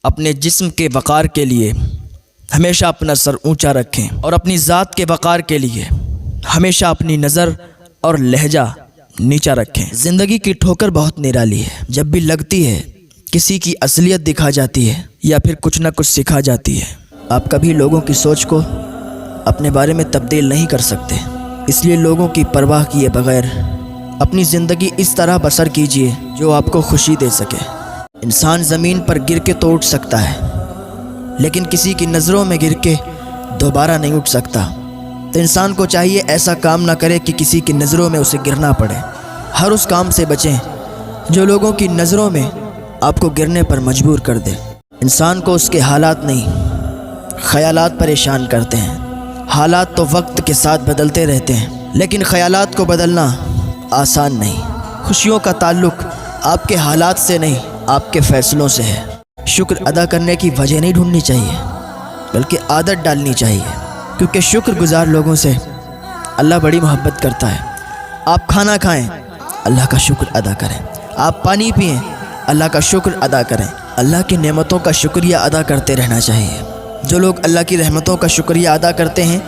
اپنے جسم کے وقار کے لیے ہمیشہ اپنا سر اونچا رکھیں اور اپنی ذات کے وقار کے لیے ہمیشہ اپنی نظر اور لہجہ نیچا رکھیں۔ زندگی کی ٹھوکر بہت نرالی ہے، جب بھی لگتی ہے کسی کی اصلیت دکھا جاتی ہے یا پھر کچھ نہ کچھ سکھا جاتی ہے۔ آپ کبھی لوگوں کی سوچ کو اپنے بارے میں تبدیل نہیں کر سکتے، اس لیے لوگوں کی پرواہ کیے بغیر اپنی زندگی اس طرح بسر کیجیے جو آپ کو خوشی دے سکے۔ انسان زمین پر گر کے تو اٹھ سکتا ہے، لیکن کسی کی نظروں میں گر کے دوبارہ نہیں اٹھ سکتا۔ تو انسان کو چاہیے ایسا کام نہ کرے کہ کسی کی نظروں میں اسے گرنا پڑے۔ ہر اس کام سے بچیں جو لوگوں کی نظروں میں آپ کو گرنے پر مجبور کر دے۔ انسان کو اس کے حالات نہیں، خیالات پریشان کرتے ہیں۔ حالات تو وقت کے ساتھ بدلتے رہتے ہیں، لیکن خیالات کو بدلنا آسان نہیں۔ خوشیوں کا تعلق آپ کے حالات سے نہیں، آپ کے فیصلوں سے ہے۔ شکر ادا کرنے کی وجہ نہیں ڈھونڈنی چاہیے، بلکہ عادت ڈالنی چاہیے، کیونکہ شکر گزار لوگوں سے اللہ بڑی محبت کرتا ہے۔ آپ کھانا کھائیں، اللہ کا شکر ادا کریں۔ آپ پانی پئیں، اللہ کا شکر ادا کریں۔ اللہ کی نعمتوں کا شکریہ ادا کرتے رہنا چاہیے۔ جو لوگ اللہ کی رحمتوں کا شکریہ ادا کرتے ہیں،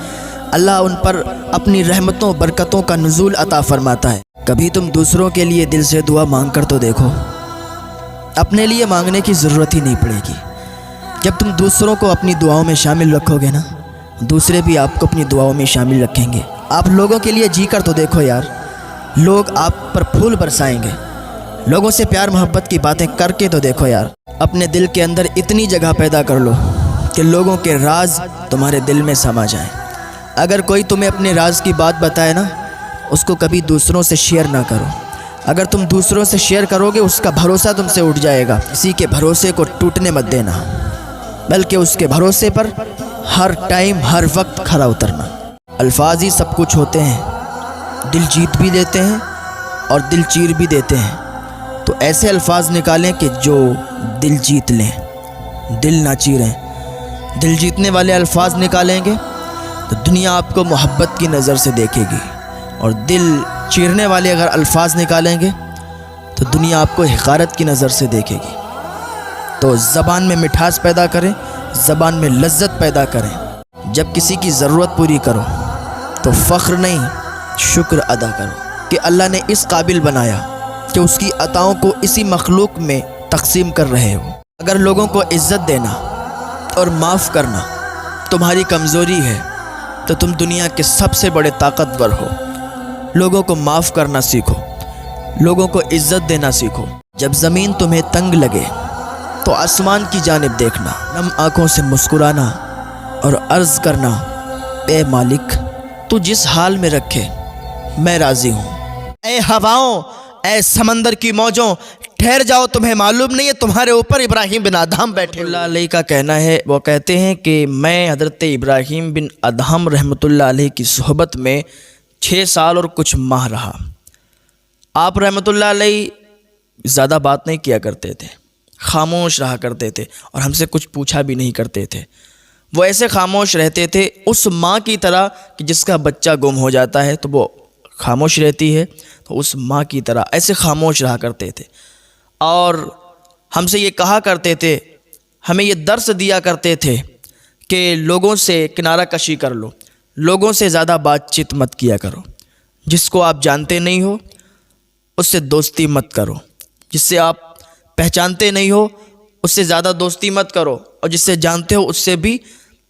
اللہ ان پر اپنی رحمتوں برکتوں کا نزول عطا فرماتا ہے۔ کبھی تم دوسروں کے لیے دل سے دعا مانگ کر تو دیکھو، اپنے لیے مانگنے کی ضرورت ہی نہیں پڑے گی۔ جب تم دوسروں کو اپنی دعاؤں میں شامل رکھو گے نا، دوسرے بھی آپ کو اپنی دعاؤں میں شامل رکھیں گے۔ آپ لوگوں کے لیے جی کر تو دیکھو یار، لوگ آپ پر پھول برسائیں گے۔ لوگوں سے پیار محبت کی باتیں کر کے تو دیکھو یار، اپنے دل کے اندر اتنی جگہ پیدا کر لو کہ لوگوں کے راز تمہارے دل میں سما جائیں۔ اگر کوئی تمہیں اپنے راز کی بات بتائے نا، اس کو کبھی دوسروں سے شیئر نہ کرو۔ اگر تم دوسروں سے شیئر کرو گے، اس کا بھروسہ تم سے اٹھ جائے گا۔ کسی کے بھروسے کو ٹوٹنے مت دینا، بلکہ اس کے بھروسے پر ہر ٹائم ہر وقت کھرا اترنا۔ الفاظ ہی سب کچھ ہوتے ہیں، دل جیت بھی دیتے ہیں اور دل چیر بھی دیتے ہیں۔ تو ایسے الفاظ نکالیں کہ جو دل جیت لیں، دل نہ چیریں۔ دل جیتنے والے الفاظ نکالیں گے تو دنیا آپ کو محبت کی نظر سے دیکھے گی، اور دل چیرنے والے اگر الفاظ نکالیں گے تو دنیا آپ کو حقارت کی نظر سے دیکھے گی۔ تو زبان میں مٹھاس پیدا کریں، زبان میں لذت پیدا کریں۔ جب کسی کی ضرورت پوری کرو تو فخر نہیں، شکر ادا کرو کہ اللہ نے اس قابل بنایا کہ اس کی عطاؤں کو اسی مخلوق میں تقسیم کر رہے ہو۔ اگر لوگوں کو عزت دینا اور معاف کرنا تمہاری کمزوری ہے تو تم دنیا کے سب سے بڑے طاقتور ہو۔ لوگوں کو معاف کرنا سیکھو، لوگوں کو عزت دینا سیکھو۔ جب زمین تمہیں تنگ لگے تو آسمان کی جانب دیکھنا، نم آنکھوں سے مسکرانا اور عرض کرنا، اے مالک تو جس حال میں رکھے میں راضی ہوں۔ اے ہواؤں، اے سمندر کی موجوں، ٹھہر جاؤ، تمہیں معلوم نہیں ہے تمہارے اوپر ابراہیم بن ادہم بیٹھے۔ اللہ علیہ کا کہنا ہے، وہ کہتے ہیں کہ میں حضرت ابراہیم بن ادہم رحمۃ اللہ علیہ کی صحبت میں 6 سال اور کچھ ماہ رہا۔ آپ رحمۃ اللہ علیہ زیادہ بات نہیں کیا کرتے تھے، خاموش رہا کرتے تھے اور ہم سے کچھ پوچھا بھی نہیں کرتے تھے۔ وہ ایسے خاموش رہتے تھے اس ماں کی طرح کہ جس کا بچہ گم ہو جاتا ہے تو وہ خاموش رہتی ہے، تو اس ماں کی طرح ایسے خاموش رہا کرتے تھے۔ اور ہم سے یہ کہا کرتے تھے، ہمیں یہ درس دیا کرتے تھے کہ لوگوں سے کنارہ کشی کر لو، لوگوں سے زیادہ بات چیت مت کیا کرو۔ جس کو آپ جانتے نہیں ہو اس سے دوستی مت کرو، جس سے آپ پہچانتے نہیں ہو اس سے زیادہ دوستی مت کرو، اور جس سے جانتے ہو اس سے بھی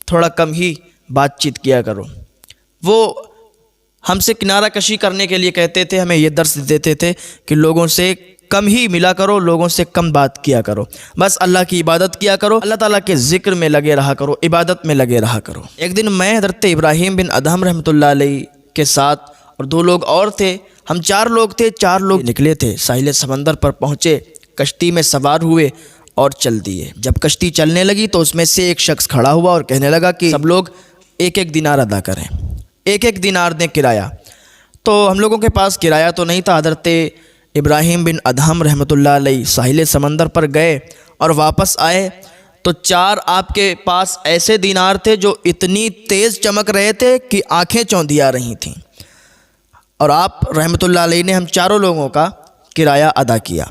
تھوڑا کم ہی بات چیت کیا کرو۔ وہ ہم سے کنارہ کشی کرنے کے لیے کہتے تھے، ہمیں یہ درس دیتے تھے کہ لوگوں سے کم ہی ملا کرو، لوگوں سے کم بات کیا کرو، بس اللہ کی عبادت کیا کرو، اللہ تعالیٰ کے ذکر میں لگے رہا کرو، عبادت میں لگے رہا کرو۔ ایک دن میں حضرت ابراہیم بن ادہم رحمۃ اللہ علیہ کے ساتھ اور 2 لوگ اور تھے، ہم 4 لوگ تھے، 4 لوگ نکلے تھے، ساحل سمندر پر پہنچے، کشتی میں سوار ہوئے اور چل دیے۔ جب کشتی چلنے لگی تو اس میں سے ایک شخص کھڑا ہوا اور کہنے لگا کہ سب لوگ 1-1 دینار ادا کریں، 1-1 دینار دیں کرایہ۔ تو ہم لوگوں کے پاس کرایہ تو نہیں تھا۔ حضرت ابراہیم بن ادہم رحمۃ اللہ علیہ ساحل سمندر پر گئے اور واپس آئے تو 4 آپ کے پاس ایسے دینار تھے جو اتنی تیز چمک رہے تھے کہ آنکھیں چوندیا رہی تھیں، اور آپ رحمۃ اللہ علیہ نے ہم 4 لوگوں کا کرایہ ادا کیا۔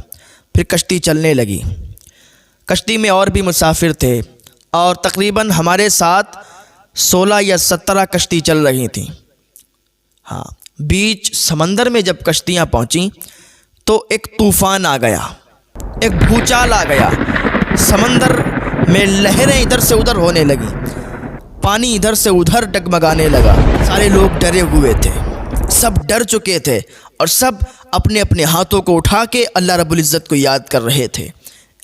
پھر کشتی چلنے لگی۔ کشتی میں اور بھی مسافر تھے اور تقریباً ہمارے ساتھ 16 یا 17 کشتی چل رہی تھیں۔ ہاں، بیچ سمندر میں جب کشتیاں پہنچیں تو ایک طوفان آ گیا، ایک بھوچال آ گیا، سمندر میں لہریں ادھر سے ادھر ہونے لگیں، پانی ادھر سے ادھر ڈگمگانے لگا۔ سارے لوگ ڈرے ہوئے تھے، سب ڈر چکے تھے اور سب اپنے اپنے ہاتھوں کو اٹھا کے اللہ رب العزت کو یاد کر رہے تھے،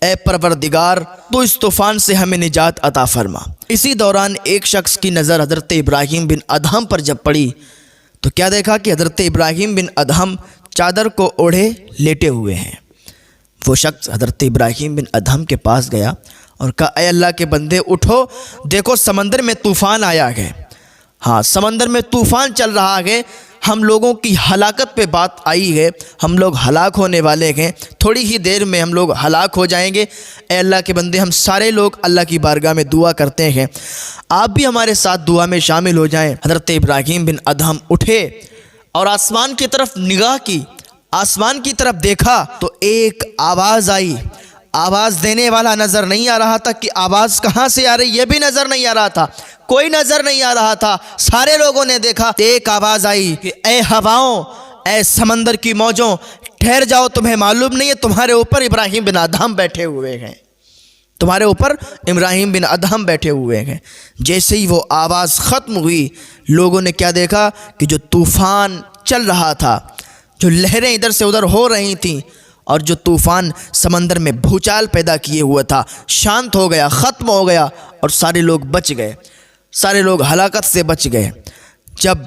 اے پروردگار تو اس طوفان سے ہمیں نجات عطا فرما۔ اسی دوران ایک شخص کی نظر حضرت ابراہیم بن ادہم پر جب پڑی تو کیا دیکھا کہ حضرت ابراہیم بن ادہم چادر کو اوڑھے لیٹے ہوئے ہیں۔ وہ شخص حضرت ابراہیم بن ادہم کے پاس گیا اور کہا، اے اللہ کے بندے اٹھو، دیکھو سمندر میں طوفان آیا ہے۔ ہاں، سمندر میں طوفان چل رہا ہے، ہم لوگوں کی ہلاکت پہ بات آئی ہے، ہم لوگ ہلاک ہونے والے ہیں، تھوڑی ہی دیر میں ہم لوگ ہلاک ہو جائیں گے۔ اے اللہ کے بندے، ہم سارے لوگ اللہ کی بارگاہ میں دعا کرتے ہیں، آپ بھی ہمارے ساتھ دعا میں شامل ہو جائیں۔ حضرت ابراہیم بن ادہم اٹھے اور آسمان کی طرف نگاہ کی، آسمان کی طرف دیکھا تو ایک آواز آئی۔ آواز دینے والا نظر نہیں آ رہا تھا کہ آواز کہاں سے آ رہی، یہ بھی نظر نہیں آ رہا تھا، کوئی نظر نہیں آ رہا تھا۔ سارے لوگوں نے دیکھا، ایک آواز آئی کہ اے ہواؤں، اے سمندر کی موجوں، ٹھہر جاؤ، تمہیں معلوم نہیں ہے تمہارے اوپر ابراہیم بن ادہم بیٹھے ہوئے ہیں، تمہارے اوپر ابراہیم بن ادہم بیٹھے ہوئے ہیں۔ جیسے ہی وہ آواز ختم ہوئی، لوگوں نے کیا دیکھا کہ جو طوفان چل رہا تھا، جو لہریں ادھر سے ادھر ہو رہی تھیں اور جو طوفان سمندر میں بھوچال پیدا کیے ہوا تھا، شانت ہو گیا، ختم ہو گیا اور سارے لوگ بچ گئے، سارے لوگ ہلاکت سے بچ گئے۔ جب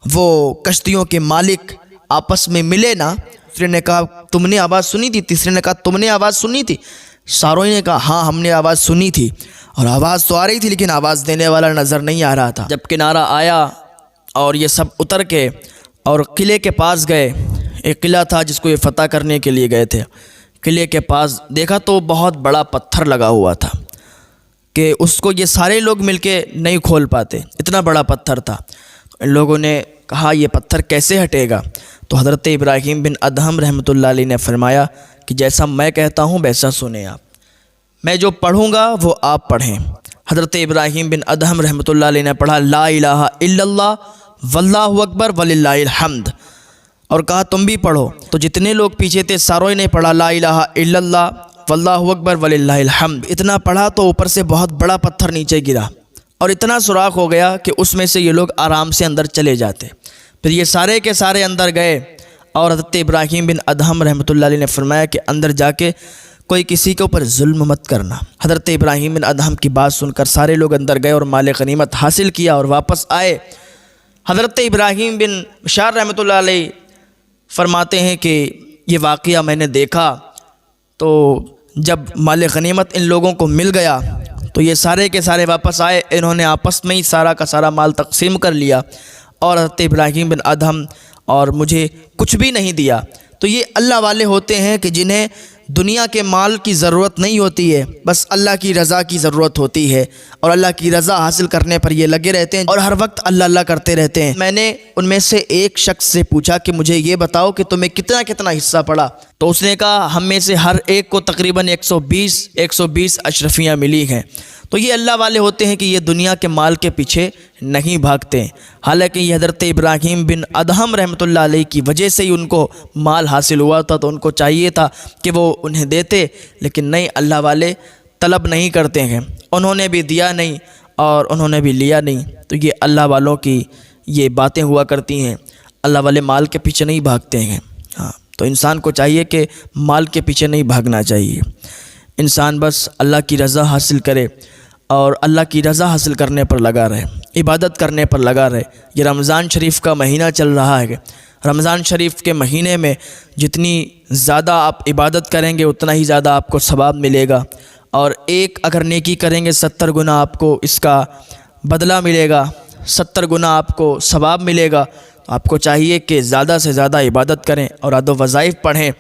وہ کشتیوں کے مالک آپس میں ملے نا، دوسرے نے کہا تم نے آواز سنی تھی، تیسرے نے کہا تم نے آواز سنی تھی، ساروں نے کہا ہاں ہم نے آواز سنی تھی، اور آواز تو آ رہی تھی لیکن آواز دینے والا نظر نہیں آ رہا تھا۔ جب کنارہ آیا اور یہ سب اتر کے اور قلعے کے پاس گئے، ایک قلعہ تھا جس کو یہ فتح کرنے کے لیے گئے تھے، قلعے کے پاس دیکھا تو بہت بڑا پتھر لگا ہوا تھا کہ اس کو یہ سارے لوگ مل کے نہیں کھول پاتے، اتنا بڑا پتھر تھا۔ ان لوگوں نے کہا یہ پتھر کیسے ہٹے گا؟ تو حضرت ابراہیم بن ادہم رحمۃ اللہ علیہ نے فرمایا کہ جیسا میں کہتا ہوں ویسا سنیں آپ، میں جو پڑھوں گا وہ آپ پڑھیں۔ حضرت ابراہیم بن ادہم رحمۃ اللہ علیہ نے پڑھا لا الہ الا اللہ واللہ اکبر وللہ الحمد، اور کہا تم بھی پڑھو۔ تو جتنے لوگ پیچھے تھے ساروں نے پڑھا لا الہ الا اللہ واللہ اکبر وللہ الحمد۔ اتنا پڑھا تو اوپر سے بہت بڑا پتھر نیچے گرا اور اتنا سوراخ ہو گیا کہ اس میں سے یہ لوگ آرام سے اندر چلے جاتے۔ پھر یہ سارے کے سارے اندر گئے اور حضرت ابراہیم بن ادہم رحمۃ اللہ علیہ نے فرمایا کہ اندر جا کے کوئی کسی کے اوپر ظلم مت کرنا۔ حضرت ابراہیم بن ادہم کی بات سن کر سارے لوگ اندر گئے اور مال غنیمت حاصل کیا اور واپس آئے۔ حضرت ابراہیم بن بشار رحمۃ اللہ علیہ فرماتے ہیں کہ یہ واقعہ میں نے دیکھا تو جب مال غنیمت ان لوگوں کو مل گیا تو یہ سارے کے سارے واپس آئے، انہوں نے آپس میں ہی سارا کا سارا مال تقسیم کر لیا اور حضرت ابراہیم بن ادہم اور مجھے کچھ بھی نہیں دیا۔ تو یہ اللہ والے ہوتے ہیں کہ جنہیں دنیا کے مال کی ضرورت نہیں ہوتی ہے، بس اللہ کی رضا کی ضرورت ہوتی ہے، اور اللہ کی رضا حاصل کرنے پر یہ لگے رہتے ہیں اور ہر وقت اللہ اللہ کرتے رہتے ہیں۔ میں نے ان میں سے ایک شخص سے پوچھا کہ مجھے یہ بتاؤ کہ تمہیں کتنا کتنا حصہ پڑا؟ تو اس نے کہا ہم میں سے ہر ایک کو تقریباً 120 اشرفیاں ملی ہیں۔ تو یہ اللہ والے ہوتے ہیں کہ یہ دنیا کے مال کے پیچھے نہیں بھاگتے ہیں، حالانکہ یہ حضرت ابراہیم بن ادہم رحمۃ اللہ علیہ کی وجہ سے ہی ان کو مال حاصل ہوا تھا، تو ان کو چاہیے تھا کہ وہ انہیں دیتے، لیکن نہیں، اللہ والے طلب نہیں کرتے ہیں، انہوں نے بھی دیا نہیں اور انہوں نے بھی لیا نہیں۔ تو یہ اللہ والوں کی یہ باتیں ہوا کرتی ہیں، اللہ والے مال کے پیچھے نہیں بھاگتے ہیں۔ ہاں، تو انسان کو چاہیے کہ مال کے پیچھے نہیں بھاگنا چاہیے، انسان بس اللہ کی رضا حاصل کرے اور اللہ کی رضا حاصل کرنے پر لگا رہے، عبادت کرنے پر لگا رہے۔ یہ رمضان شریف کا مہینہ چل رہا ہے، رمضان شریف کے مہینے میں جتنی زیادہ آپ عبادت کریں گے اتنا ہی زیادہ آپ کو ثواب ملے گا، اور ایک اگر نیکی کریں گے 70 گنا آپ کو اس کا بدلہ ملے گا، 70 گنا آپ کو ثواب ملے گا۔ تو آپ کو چاہیے کہ زیادہ سے زیادہ عبادت کریں، اوراد و وظائف پڑھیں،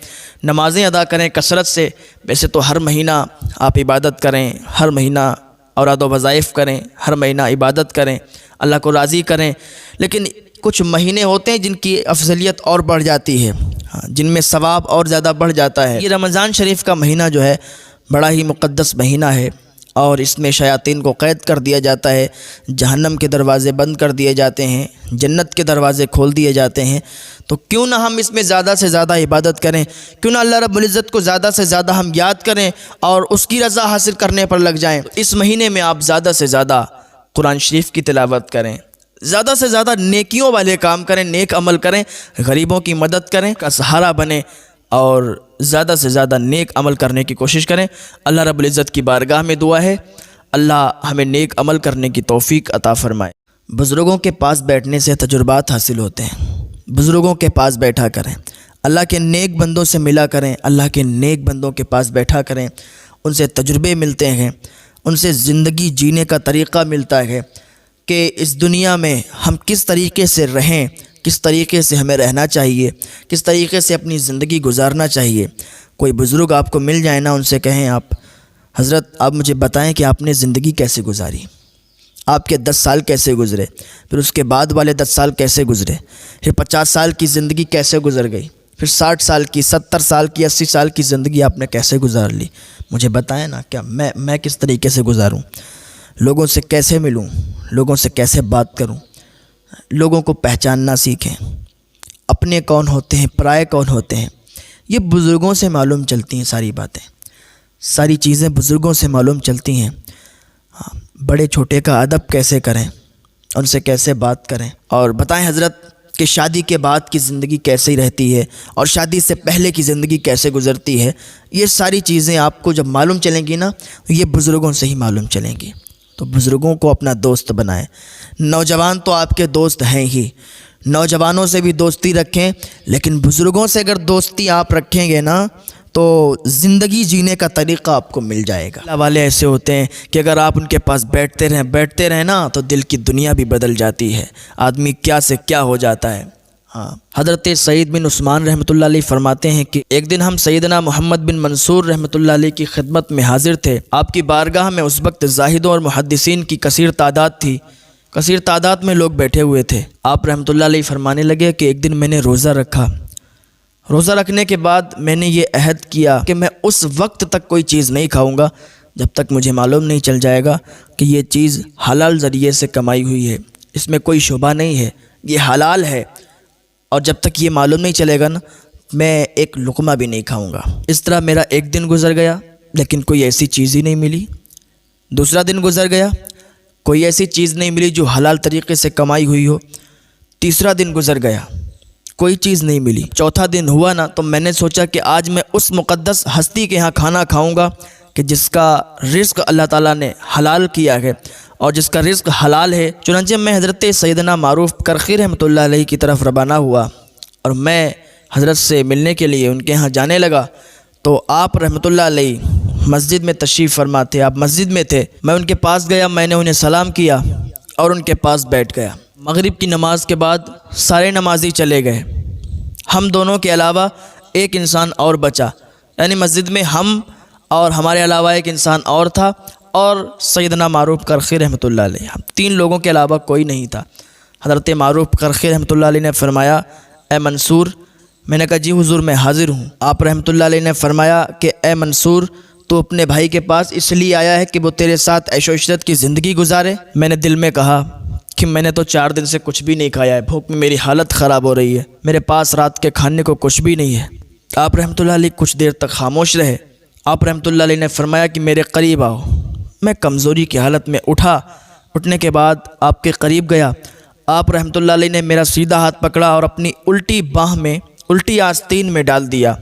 نمازیں ادا کریں کثرت سے۔ ویسے تو ہر مہینہ آپ عبادت کریں، ہر مہینہ اوراد و وظائف کریں، ہر مہینہ عبادت کریں، اللہ کو راضی کریں، لیکن کچھ مہینے ہوتے ہیں جن کی افضلیت اور بڑھ جاتی ہے، جن میں ثواب اور زیادہ بڑھ جاتا ہے۔ یہ رمضان شریف کا مہینہ جو ہے بڑا ہی مقدس مہینہ ہے اور اس میں شیاطین کو قید کر دیا جاتا ہے، جہنم کے دروازے بند کر دیے جاتے ہیں، جنت کے دروازے کھول دیے جاتے ہیں۔ تو کیوں نہ ہم اس میں زیادہ سے زیادہ عبادت کریں، کیوں نہ اللہ رب العزت کو زیادہ سے زیادہ ہم یاد کریں اور اس کی رضا حاصل کرنے پر لگ جائیں۔ اس مہینے میں آپ زیادہ سے زیادہ قرآن شریف کی تلاوت کریں، زیادہ سے زیادہ نیکیوں والے کام کریں، نیک عمل کریں، غریبوں کی مدد کریں، کا سہارا بنیں اور زیادہ سے زیادہ نیک عمل کرنے کی کوشش کریں۔ اللہ رب العزت کی بارگاہ میں دعا ہے اللہ ہمیں نیک عمل کرنے کی توفیق عطا فرمائے۔ بزرگوں کے پاس بیٹھنے سے تجربات حاصل ہوتے ہیں، بزرگوں کے پاس بیٹھا کریں، اللہ کے نیک بندوں سے ملا کریں، اللہ کے نیک بندوں کے پاس بیٹھا کریں، ان سے تجربے ملتے ہیں، ان سے زندگی جینے کا طریقہ ملتا ہے کہ اس دنیا میں ہم کس طریقے سے رہیں، کس طریقے سے ہمیں رہنا چاہیے، کس طریقے سے اپنی زندگی گزارنا چاہیے۔ کوئی بزرگ آپ کو مل جائے نا، ان سے کہیں آپ حضرت آپ مجھے بتائیں کہ آپ نے زندگی کیسے گزاری، آپ کے 10 سال کیسے گزرے، پھر اس کے بعد والے 10 سال کیسے گزرے، پھر 50 سال کی زندگی کیسے گزر گئی، پھر 60 سال کی، 70 سال کی، 80 سال کی زندگی آپ نے کیسے گزار لی، مجھے بتائیں نا کیا میں کس طریقے سے گزاروں، لوگوں سے کیسے ملوں، لوگوں سے کیسے بات کروں، لوگوں کو پہچاننا سیکھیں، اپنے کون ہوتے ہیں، پرائے کون ہوتے ہیں، یہ بزرگوں سے معلوم چلتی ہیں ساری باتیں، ساری چیزیں بزرگوں سے معلوم چلتی ہیں۔ بڑے چھوٹے کا ادب کیسے کریں، ان سے کیسے بات کریں، اور بتائیں حضرت کہ شادی کے بعد کی زندگی کیسے رہتی ہے اور شادی سے پہلے کی زندگی کیسے گزرتی ہے۔ یہ ساری چیزیں آپ کو جب معلوم چلیں گی نا، یہ بزرگوں سے ہی معلوم چلیں گی۔ تو بزرگوں کو اپنا دوست بنائیں۔ نوجوان تو آپ کے دوست ہیں ہی، نوجوانوں سے بھی دوستی رکھیں، لیکن بزرگوں سے اگر دوستی آپ رکھیں گے نا تو زندگی جینے کا طریقہ آپ کو مل جائے گا۔ اللہ والے ایسے ہوتے ہیں کہ اگر آپ ان کے پاس بیٹھتے رہیں نا تو دل کی دنیا بھی بدل جاتی ہے، آدمی کیا سے کیا ہو جاتا ہے۔ حضرت سعید بن عثمان رحمۃ اللہ علیہ فرماتے ہیں کہ ایک دن ہم سیدنا محمد بن منصور رحمۃ اللہ علیہ کی خدمت میں حاضر تھے۔ آپ کی بارگاہ میں اس وقت زاہدوں اور محدثین کی کثیر تعداد تھی، کثیر تعداد میں لوگ بیٹھے ہوئے تھے۔ آپ رحمۃ اللہ علیہ فرمانے لگے کہ ایک دن میں نے روزہ رکھا، روزہ رکھنے کے بعد میں نے یہ عہد کیا کہ میں اس وقت تک کوئی چیز نہیں کھاؤں گا جب تک مجھے معلوم نہیں چل جائے گا کہ یہ چیز حلال ذریعے سے کمائی ہوئی ہے، اس میں کوئی شبہ نہیں ہے، یہ حلال ہے، اور جب تک یہ معلوم نہیں چلے گا نا میں ایک لقمہ بھی نہیں کھاؤں گا۔ اس طرح میرا ایک دن گزر گیا لیکن کوئی ایسی چیز ہی نہیں ملی، دوسرا دن گزر گیا کوئی ایسی چیز نہیں ملی جو حلال طریقے سے کمائی ہوئی ہو، تیسرا دن گزر گیا کوئی چیز نہیں ملی، چوتھا دن ہوا نا تو میں نے سوچا کہ آج میں اس مقدس ہستی کے ہاں کھانا کھاؤں گا کہ جس کا رزق اللہ تعالیٰ نے حلال کیا ہے اور جس کا رزق حلال ہے۔ چنانچہ میں حضرت سیدنا معروف کرخی رحمۃ اللہ علیہ کی طرف روانہ ہوا اور میں حضرت سے ملنے کے لیے ان کے ہاں جانے لگا تو آپ رحمۃ اللہ علیہ مسجد میں تشریف فرما تھے، آپ مسجد میں تھے۔ میں ان کے پاس گیا، میں نے انہیں سلام کیا اور ان کے پاس بیٹھ گیا۔ مغرب کی نماز کے بعد سارے نمازی چلے گئے، ہم دونوں کے علاوہ ایک انسان اور بچا، یعنی مسجد میں ہم اور ہمارے علاوہ ایک انسان اور تھا اور سیدنا معروف کرخی رحمۃ اللہ علیہ، ہم 3 لوگوں کے علاوہ کوئی نہیں تھا۔ حضرت معروف کرخی رحمۃ اللہ علیہ نے فرمایا اے منصور، میں نے کہا جی حضور میں حاضر ہوں۔ آپ رحمۃ اللہ علیہ نے فرمایا کہ اے منصور تو اپنے بھائی کے پاس اس لیے آیا ہے کہ وہ تیرے ساتھ عیش و عشرت کی زندگی گزارے؟ میں نے دل میں کہا کہ میں نے تو 4 دن سے کچھ بھی نہیں کھایا ہے، بھوک میں میری حالت خراب ہو رہی ہے، میرے پاس رات کے کھانے کو کچھ بھی نہیں ہے۔ آپ رحمۃ اللہ علیہ کچھ دیر تک خاموش رہے۔ آپ رحمۃ اللہ علیہ نے فرمایا کہ میرے قریب آؤ۔ میں کمزوری کی حالت میں اٹھا، اٹھنے کے بعد آپ کے قریب گیا۔ آپ رحمۃ اللہ علیہ نے میرا سیدھا ہاتھ پکڑا اور اپنی الٹی باہ میں، الٹی آستین میں ڈال دیا۔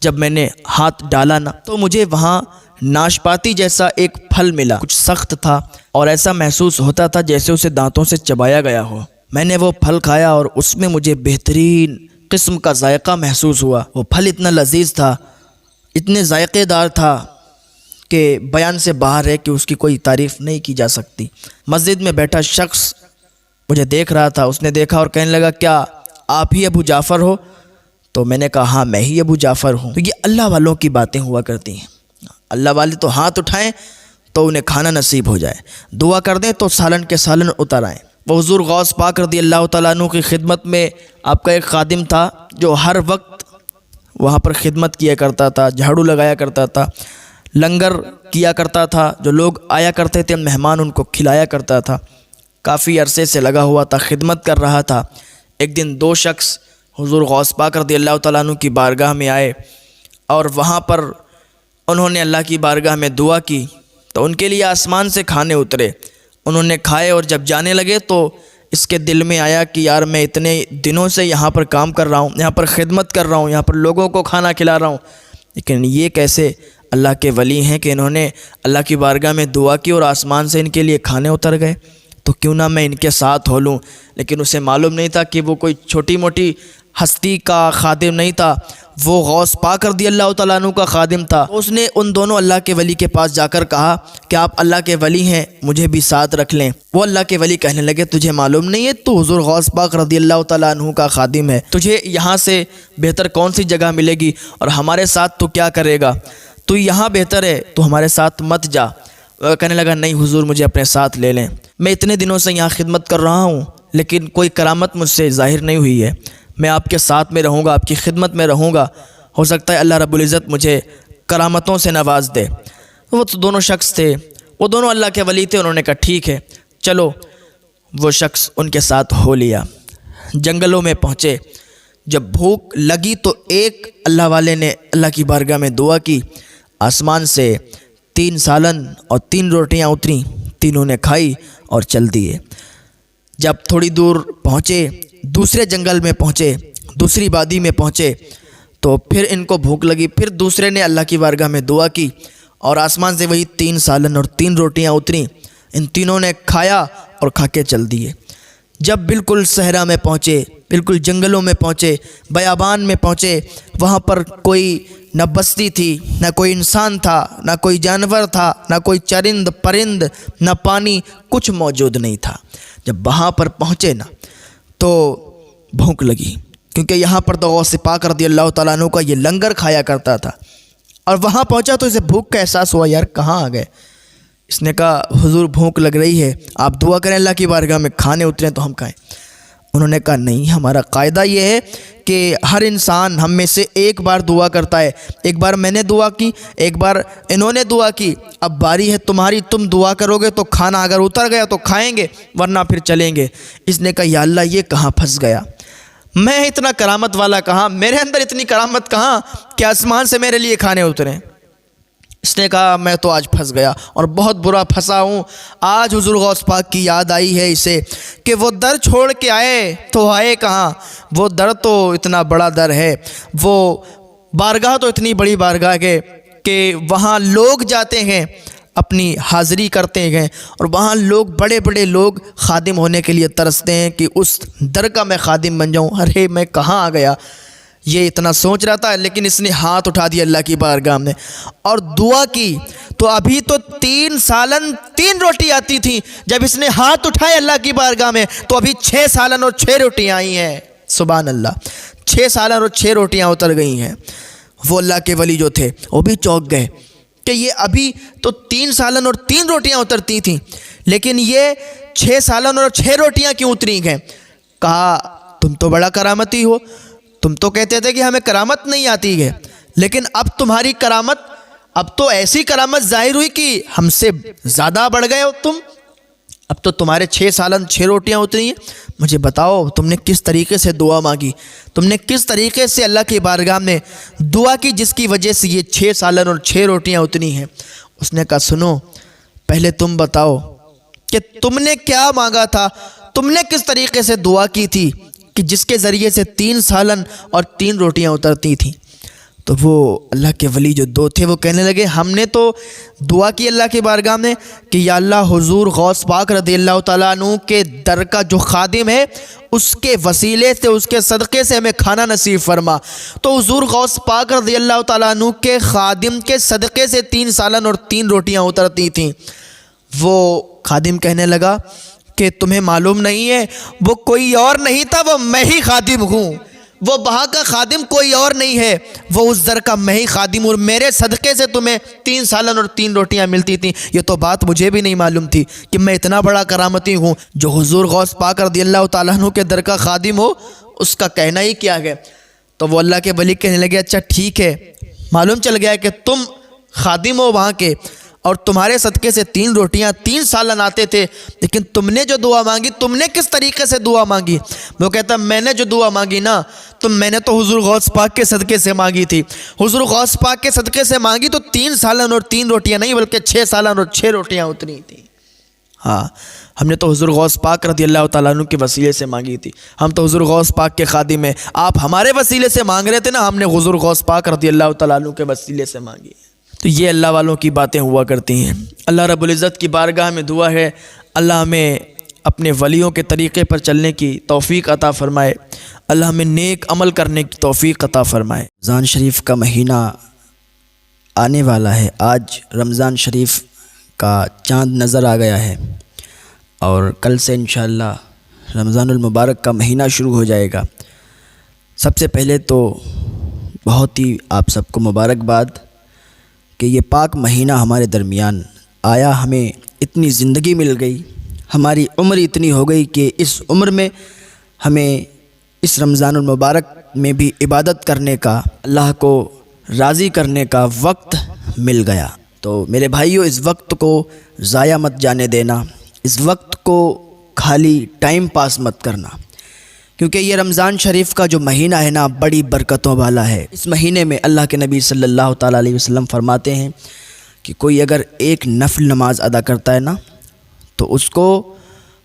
جب میں نے ہاتھ ڈالا نا تو مجھے وہاں ناشپاتی جیسا ایک پھل ملا، کچھ سخت تھا اور ایسا محسوس ہوتا تھا جیسے اسے دانتوں سے چبایا گیا ہو۔ میں نے وہ پھل کھایا اور اس میں مجھے بہترین قسم کا ذائقہ محسوس ہوا۔ وہ پھل اتنا لذیذ تھا، اتنے ذائقے دار تھا کہ بیان سے باہر ہے کہ اس کی کوئی تعریف نہیں کی جا سکتی۔ مسجد میں بیٹھا شخص مجھے دیکھ رہا تھا، اس نے دیکھا اور کہنے لگا کیا آپ ہی ابو جعفر ہو؟ تو میں نے کہا ہاں میں ہی ابو جعفر ہوں۔ تو یہ اللہ والوں کی باتیں ہوا کرتی ہیں، اللہ والے تو ہاتھ اٹھائیں تو انہیں کھانا نصیب ہو جائے، دعا کر دیں تو سالن کے سالن اتر آئیں۔ وہ حضور غوث پاک رضی اللہ تعالیٰ عنہ کی خدمت میں آپ کا ایک خادم تھا جو ہر وقت وہاں پر خدمت کیا کرتا تھا، جھاڑو لگایا کرتا تھا، لنگر کیا کرتا تھا، جو لوگ آیا کرتے تھے مہمان ان کو کھلایا کرتا تھا، کافی عرصے سے لگا ہوا تھا، خدمت کر رہا تھا۔ ایک دن دو شخص حضور غوث پاک رضی اللہ تعالیٰ عنہ کی بارگاہ میں آئے اور وہاں پر انہوں نے اللہ کی بارگاہ میں دعا کی تو ان کے لیے آسمان سے کھانے اترے، انہوں نے کھائے اور جب جانے لگے تو اس کے دل میں آیا کہ یار میں اتنے دنوں سے یہاں پر کام کر رہا ہوں، یہاں پر خدمت کر رہا ہوں، یہاں پر لوگوں کو کھانا کھلا رہا ہوں، لیکن یہ کیسے اللہ کے ولی ہیں کہ انہوں نے اللہ کی بارگاہ میں دعا کی اور آسمان سے ان کے لیے کھانے اتر گئے، تو کیوں نہ میں ان کے ساتھ ہو لوں۔ لیکن اسے معلوم نہیں تھا کہ وہ کوئی چھوٹی موٹی ہستی کا خادم نہیں تھا، وہ غوث پاک رضی اللہ تعالیٰ عنہ کا خادم تھا۔ تو اس نے ان دونوں اللہ کے ولی کے پاس جا کر کہا کہ آپ اللہ کے ولی ہیں، مجھے بھی ساتھ رکھ لیں۔ وہ اللہ کے ولی کہنے لگے تجھے معلوم نہیں ہے تو حضور غوث پاک رضی اللہ تعالیٰ عنہ کا خادم ہے، تجھے یہاں سے بہتر کون سی جگہ ملے گی اور ہمارے ساتھ تو کیا کرے گا، تو یہاں بہتر ہے، تو ہمارے ساتھ مت جا۔ وہ کہنے لگا نہیں حضور مجھے اپنے ساتھ لے لیں، میں اتنے دنوں سے یہاں خدمت کر رہا ہوں لیکن کوئی کرامت مجھ سے ظاہر نہیں ہوئی ہے، میں آپ کے ساتھ میں رہوں گا، آپ کی خدمت میں رہوں گا، ہو سکتا ہے اللہ رب العزت مجھے کرامتوں سے نواز دے۔ وہ تو دونوں شخص تھے، وہ دونوں اللہ کے ولی تھے، انہوں نے کہا ٹھیک ہے چلو۔ وہ شخص ان کے ساتھ ہو لیا، جنگلوں میں پہنچے، جب بھوک لگی تو ایک اللہ والے نے اللہ کی بارگاہ میں دعا کی، آسمان سے 3 سالن اور 3 روٹیاں اتریں، تینوں نے کھائی اور چل دیے۔ جب تھوڑی دور پہنچے، دوسرے جنگل میں پہنچے، دوسری وادی میں پہنچے تو پھر ان کو بھوک لگی، پھر دوسرے نے اللہ کی بارگاہ میں دعا کی اور آسمان سے وہی 3 سالن اور 3 روٹیاں اتریں، ان تینوں نے کھایا اور کھا کے چل دیے۔ جب بالکل صحرا میں پہنچے، بالکل جنگلوں میں پہنچے، بیابان میں پہنچے، وہاں پر کوئی نہ بستی تھی، نہ کوئی انسان تھا، نہ کوئی جانور تھا، نہ کوئی چرند پرند، نہ پانی، کچھ موجود نہیں تھا۔ جب وہاں پر پہنچے نا تو بھوک لگی، کیونکہ یہاں پر تو غوث پاک رضی اللہ تعالیٰ عنہ کا یہ لنگر کھایا کرتا تھا، اور وہاں پہنچا تو اسے بھوک کا احساس ہوا، یار کہاں آ گئے۔ اس نے کہا حضور بھوک لگ رہی ہے، آپ دعا کریں اللہ کی بارگاہ میں کھانے اتریں تو ہم کھائیں۔ انہوں نے کہا نہیں، ہمارا قاعدہ یہ ہے کہ ہر انسان ہم میں سے ایک بار دعا کرتا ہے، ایک بار میں نے دعا کی، ایک بار انہوں نے دعا کی، اب باری ہے تمہاری، تم دعا کرو گے تو کھانا اگر اتر گیا تو کھائیں گے ورنہ پھر چلیں گے۔ اس نے کہا یا اللہ یہ کہاں پھنس گیا، میں اتنا کرامت والا کہاں، میرے اندر اتنی کرامت کہاں کہ آسمان سے میرے لیے کھانے اتریں۔ اس نے کہا میں تو آج پھنس گیا اور بہت برا پھنسا ہوں۔ آج حضور غوث پاک کی یاد آئی ہے اسے کہ وہ در چھوڑ کے آئے تو آئے کہاں، وہ در تو اتنا بڑا در ہے، وہ بارگاہ تو اتنی بڑی بارگاہ ہے کہ وہاں لوگ جاتے ہیں، اپنی حاضری کرتے ہیں، اور وہاں لوگ بڑے بڑے لوگ خادم ہونے کے لیے ترستے ہیں کہ اس در کا میں خادم بن جاؤں۔ ارے میں کہاں آ گیا، یہ اتنا سوچ رہا تھا، لیکن اس نے ہاتھ اٹھا دیا اللہ کی بارگاہ میں اور دعا کی۔ تو ابھی تو 3 سالن 3 روٹی آتی تھی، جب اس نے ہاتھ اٹھائے اللہ کی بارگاہ میں تو ابھی 6 سالن اور 6 روٹیاں آئی ہیں۔ سبحان اللہ، 6 سالن اور 6 روٹیاں اتر گئی ہیں۔ وہ اللہ کے ولی جو تھے وہ بھی چونک گئے کہ یہ ابھی تو 3 سالن اور 3 روٹیاں اترتی تھیں، لیکن یہ 6 سالن اور 6 روٹیاں کیوں اتری ہیں؟ کہا تم تو بڑا کرامتی ہو، تم تو کہتے تھے کہ ہمیں کرامت نہیں آتی ہے، لیکن اب تمہاری کرامت، اب تو ایسی کرامت ظاہر ہوئی کہ ہم سے زیادہ بڑھ گئے ہو تم، اب تو تمہارے 6 سالن 6 روٹیاں اتری ہیں۔ مجھے بتاؤ تم نے کس طریقے سے دعا مانگی، تم نے کس طریقے سے اللہ کی بارگاہ میں دعا کی جس کی وجہ سے یہ 6 سالن اور 6 روٹیاں اتری ہیں؟ اس نے کہا سنو، پہلے تم بتاؤ کہ تم نے کیا مانگا تھا، تم نے کس طریقے سے دعا کی تھی کہ جس کے ذریعے سے 3 سالن اور 3 روٹیاں اترتی تھیں؟ تو وہ اللہ کے ولی جو 2 تھے وہ کہنے لگے ہم نے تو دعا کی اللہ کی بارگاہ میں کہ یا اللہ حضور غوث پاک رضی اللہ تعالیٰ عنہ کے در کا جو خادم ہے اس کے وسیلے سے، اس کے صدقے سے ہمیں کھانا نصیب فرما۔ تو حضور غوث پاک رضی اللہ تعالیٰ عنہ کے خادم کے صدقے سے 3 سالن اور 3 روٹیاں اترتی تھیں۔ وہ خادم کہنے لگا کہ تمہیں معلوم نہیں ہے وہ کوئی اور نہیں تھا، وہ میں ہی خادم ہوں، وہ وہاں کا خادم کوئی اور نہیں ہے، وہ اس در کا میں ہی خادم ہوں، اور میرے صدقے سے تمہیں 3 سالن اور 3 روٹیاں ملتی تھیں۔ یہ تو بات مجھے بھی نہیں معلوم تھی کہ میں اتنا بڑا کرامتی ہوں، جو حضور غوث پاک رضی اللہ تعالیٰ عنہ کے در کا خادم ہو اس کا کہنا ہی کیا ہے۔ تو وہ اللہ کے ولی کہنے لگے اچھا ٹھیک ہے، معلوم چل گیا کہ تم خادم ہو وہاں کے، اور تمہارے صدقے سے 3 روٹیاں 3 سالن آتے تھے، لیکن تم نے جو دعا مانگی تم نے کس طریقے سے دعا مانگی؟ وہ کہتا میں نے جو دعا مانگی نا تو میں نے تو حضور غوث پاک کے صدقے سے مانگی تھی، حضور غوث پاک کے صدقے سے مانگی تو 3 سالن اور 3 روٹیاں نہیں بلکہ 6 سالن اور 6 روٹیاں اتنی تھیں۔ ہاں، ہم نے تو حضور غوث پاک رضی اللہ تعالیٰ عنہ کے وسیلے سے مانگی تھی، ہم تو حضور غوث پاک کے خادم ہیں، آپ ہمارے وسیلے سے مانگ رہے تھے نا، ہم نے حضور غوث پاک رضی اللہ تعالیٰ عنہ کے وسیلے سے مانگی۔ تو یہ اللہ والوں کی باتیں ہوا کرتی ہیں۔ اللہ رب العزت کی بارگاہ میں دعا ہے اللہ ہمیں اپنے ولیوں کے طریقے پر چلنے کی توفیق عطا فرمائے، اللہ ہمیں نیک عمل کرنے کی توفیق عطا فرمائے۔ رمضان شریف کا مہینہ آنے والا ہے، آج رمضان شریف کا چاند نظر آ گیا ہے، اور کل سے انشاءاللہ رمضان المبارک کا مہینہ شروع ہو جائے گا۔ سب سے پہلے تو بہت ہی آپ سب کو مبارکباد کہ یہ پاک مہینہ ہمارے درمیان آیا، ہمیں اتنی زندگی مل گئی، ہماری عمر اتنی ہو گئی کہ اس عمر میں ہمیں اس رمضان المبارک میں بھی عبادت کرنے کا، اللہ کو راضی کرنے کا وقت مل گیا۔ تو میرے بھائیوں، اس وقت کو ضائع مت جانے دینا، اس وقت کو خالی ٹائم پاس مت کرنا، کیونکہ یہ رمضان شریف کا جو مہینہ ہے نا بڑی برکتوں والا ہے۔ اس مہینے میں اللہ کے نبی صلی اللہ تعالیٰ علیہ وسلم فرماتے ہیں کہ کوئی اگر ایک نفل نماز ادا کرتا ہے نا تو اس کو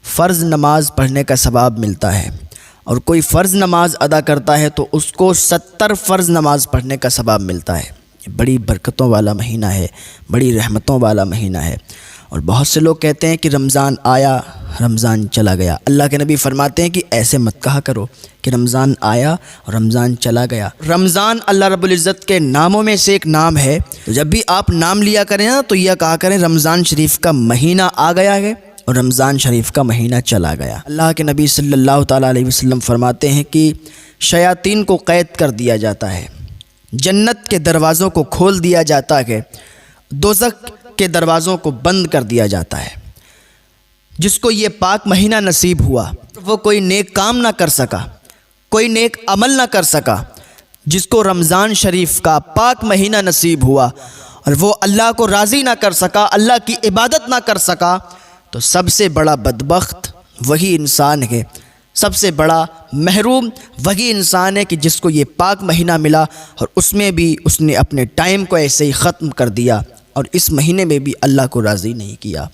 فرض نماز پڑھنے کا ثواب ملتا ہے، اور کوئی فرض نماز ادا کرتا ہے تو اس کو 70 فرض نماز پڑھنے کا ثواب ملتا ہے۔ یہ بڑی برکتوں والا مہینہ ہے، بڑی رحمتوں والا مہینہ ہے۔ اور بہت سے لوگ کہتے ہیں کہ رمضان آیا رمضان چلا گیا، اللہ کے نبی فرماتے ہیں کہ ایسے مت کہا کرو کہ رمضان آیا اور رمضان چلا گیا۔ رمضان اللہ رب العزت کے ناموں میں سے ایک نام ہے، تو جب بھی آپ نام لیا کریں نا تو یہ کہا کریں رمضان شریف کا مہینہ آ گیا ہے اور رمضان شریف کا مہینہ چلا گیا۔ اللہ کے نبی صلی اللہ تعالیٰ علیہ وسلم فرماتے ہیں کہ شیاطین کو قید کر دیا جاتا ہے، جنت کے دروازوں کو کھول دیا جاتا ہے، دوزخ کے دروازوں کو بند کر دیا جاتا ہے۔ جس کو یہ پاک مہینہ نصیب ہوا وہ کوئی نیک کام نہ کر سکا، کوئی نیک عمل نہ کر سکا، جس کو رمضان شریف کا پاک مہینہ نصیب ہوا اور وہ اللہ کو راضی نہ کر سکا، اللہ کی عبادت نہ کر سکا، تو سب سے بڑا بدبخت وہی انسان ہے، سب سے بڑا محروم وہی انسان ہے کہ جس کو یہ پاک مہینہ ملا اور اس میں بھی اس نے اپنے ٹائم کو ایسے ہی ختم کر دیا اور اس مہینے میں بھی اللہ کو راضی نہیں کیا۔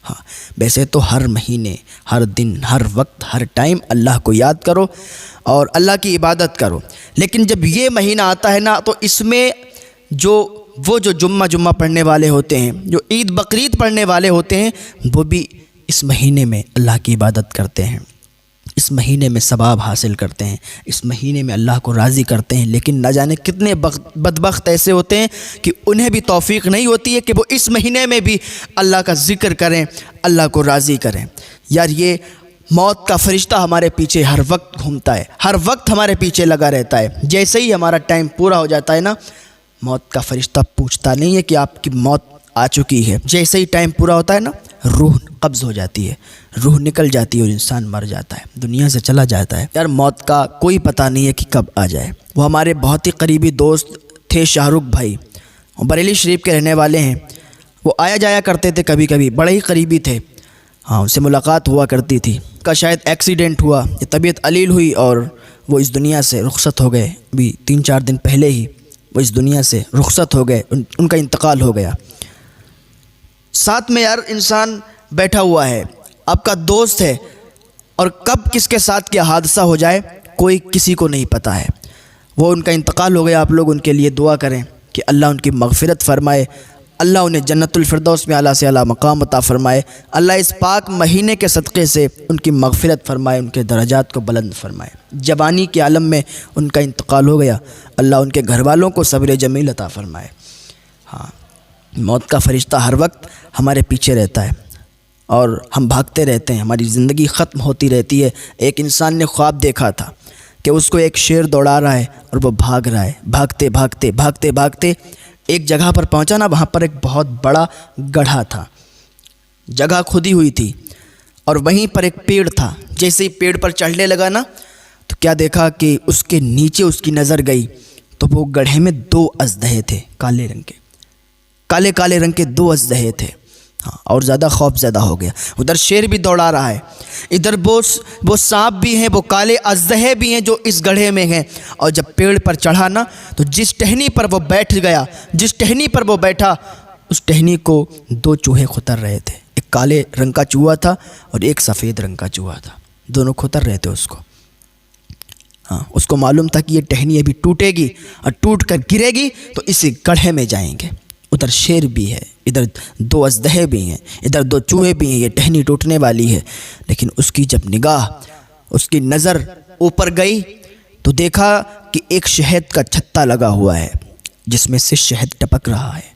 ہاں، ویسے تو ہر مہینے، ہر دن، ہر وقت، ہر ٹائم اللہ کو یاد کرو اور اللہ کی عبادت کرو، لیکن جب یہ مہینہ آتا ہے نا تو اس میں جو جمعہ پڑھنے والے ہوتے ہیں، جو عید بقرعید پڑھنے والے ہوتے ہیں، وہ بھی اس مہینے میں اللہ کی عبادت کرتے ہیں، اس مہینے میں ثواب حاصل کرتے ہیں، اس مہینے میں اللہ کو راضی کرتے ہیں، لیکن نہ جانے کتنے بدبخت ایسے ہوتے ہیں کہ انہیں بھی توفیق نہیں ہوتی ہے کہ وہ اس مہینے میں بھی اللہ کا ذکر کریں، اللہ کو راضی کریں۔ یار، یہ موت کا فرشتہ ہمارے پیچھے ہر وقت گھومتا ہے، ہر وقت ہمارے پیچھے لگا رہتا ہے۔ جیسے ہی ہمارا ٹائم پورا ہو جاتا ہے نا، موت کا فرشتہ پوچھتا نہیں ہے کہ آپ کی موت آ چکی ہے، جیسے ہی ٹائم پورا ہوتا ہے نا روح قبض ہو جاتی ہے، روح نکل جاتی ہے اور انسان مر جاتا ہے، دنیا سے چلا جاتا ہے۔ یار، موت کا کوئی پتہ نہیں ہے کہ کب آ جائے۔ وہ ہمارے بہت ہی قریبی دوست تھے شاہ رخ بھائی، بریلی شریف کے رہنے والے ہیں، وہ آیا جایا کرتے تھے کبھی کبھی، بڑے ہی قریبی تھے۔ ہاں، ان سے ملاقات ہوا کرتی تھی، ان کا شاید ایکسیڈنٹ ہوا، یہ طبیعت علیل ہوئی اور وہ اس دنیا سے رخصت ہو گئے، ابھی 3-4 دن پہلے ہی وہ اس دنیا سے رخصت ہو گئے، ان کا انتقال ہو گیا۔ ساتھ میں یار انسان بیٹھا ہوا ہے، آپ کا دوست ہے، اور کب کس کے ساتھ کیا حادثہ ہو جائے کوئی کسی کو نہیں پتہ ہے۔ وہ ان کا انتقال ہو گیا، آپ لوگ ان کے لیے دعا کریں کہ اللہ ان کی مغفرت فرمائے، اللہ انہیں جنت الفردوس میں اعلیٰ سے اعلیٰ مقام عطا فرمائے، اللہ اس پاک مہینے کے صدقے سے ان کی مغفرت فرمائے، ان کے درجات کو بلند فرمائے۔ جوانی کے عالم میں ان کا انتقال ہو گیا، اللہ ان کے گھر والوں کو صبر جمیل عطا فرمائے۔ ہاں، موت کا فرشتہ ہر وقت ہمارے پیچھے رہتا ہے اور ہم بھاگتے رہتے ہیں، ہماری زندگی ختم ہوتی رہتی ہے۔ ایک انسان نے خواب دیکھا تھا کہ اس کو ایک شیر دوڑا رہا ہے اور وہ بھاگ رہا ہے، بھاگتے بھاگتے بھاگتے بھاگتے ایک جگہ پر پہنچا نا، وہاں پر ایک بہت بڑا گڑھا تھا، جگہ کھودی ہوئی تھی، اور وہیں پر ایک پیڑ تھا۔ جیسے ہی پیڑ پر چڑھنے لگا نا تو کیا دیکھا کہ اس کے نیچے اس کی نظر گئی تو وہ گڑھے میں 2 اژدہے تھے، کالے رنگ کے، کالے کالے رنگ کے 2 اژدہے تھے، ہاں، اور زیادہ خوف زدہ ہو گیا۔ ادھر شیر بھی دوڑا رہا ہے، ادھر وہ سانپ بھی ہیں، وہ کالے اژدہے بھی ہیں جو اس گڑھے میں ہیں۔ اور جب پیڑ پر چڑھا نا تو جس ٹہنی پر وہ بیٹھ گیا، جس ٹہنی پر وہ بیٹھا، اس ٹہنی کو 2 چوہے خطر رہے تھے۔ ایک کالے رنگ کا چوہا تھا اور ایک سفید رنگ کا چوہا تھا، دونوں خطر رہے تھے اس کو۔ ہاں، اس کو معلوم تھا کہ یہ ٹہنی ابھی ٹوٹے گی اور ٹوٹ کر گرے گی تو اسی گڑھے میں جائیں گے۔ ادھر شیر بھی ہے، ادھر 2 اژدہے بھی ہیں، ادھر 2 چوہے بھی ہیں، یہ ٹہنی ٹوٹنے والی ہے۔ لیکن اس کی جب نگاہ، اس کی نظر اوپر گئی تو دیکھا کہ ایک شہد کا چھتا لگا ہوا ہے جس میں سے شہد ٹپک رہا ہے۔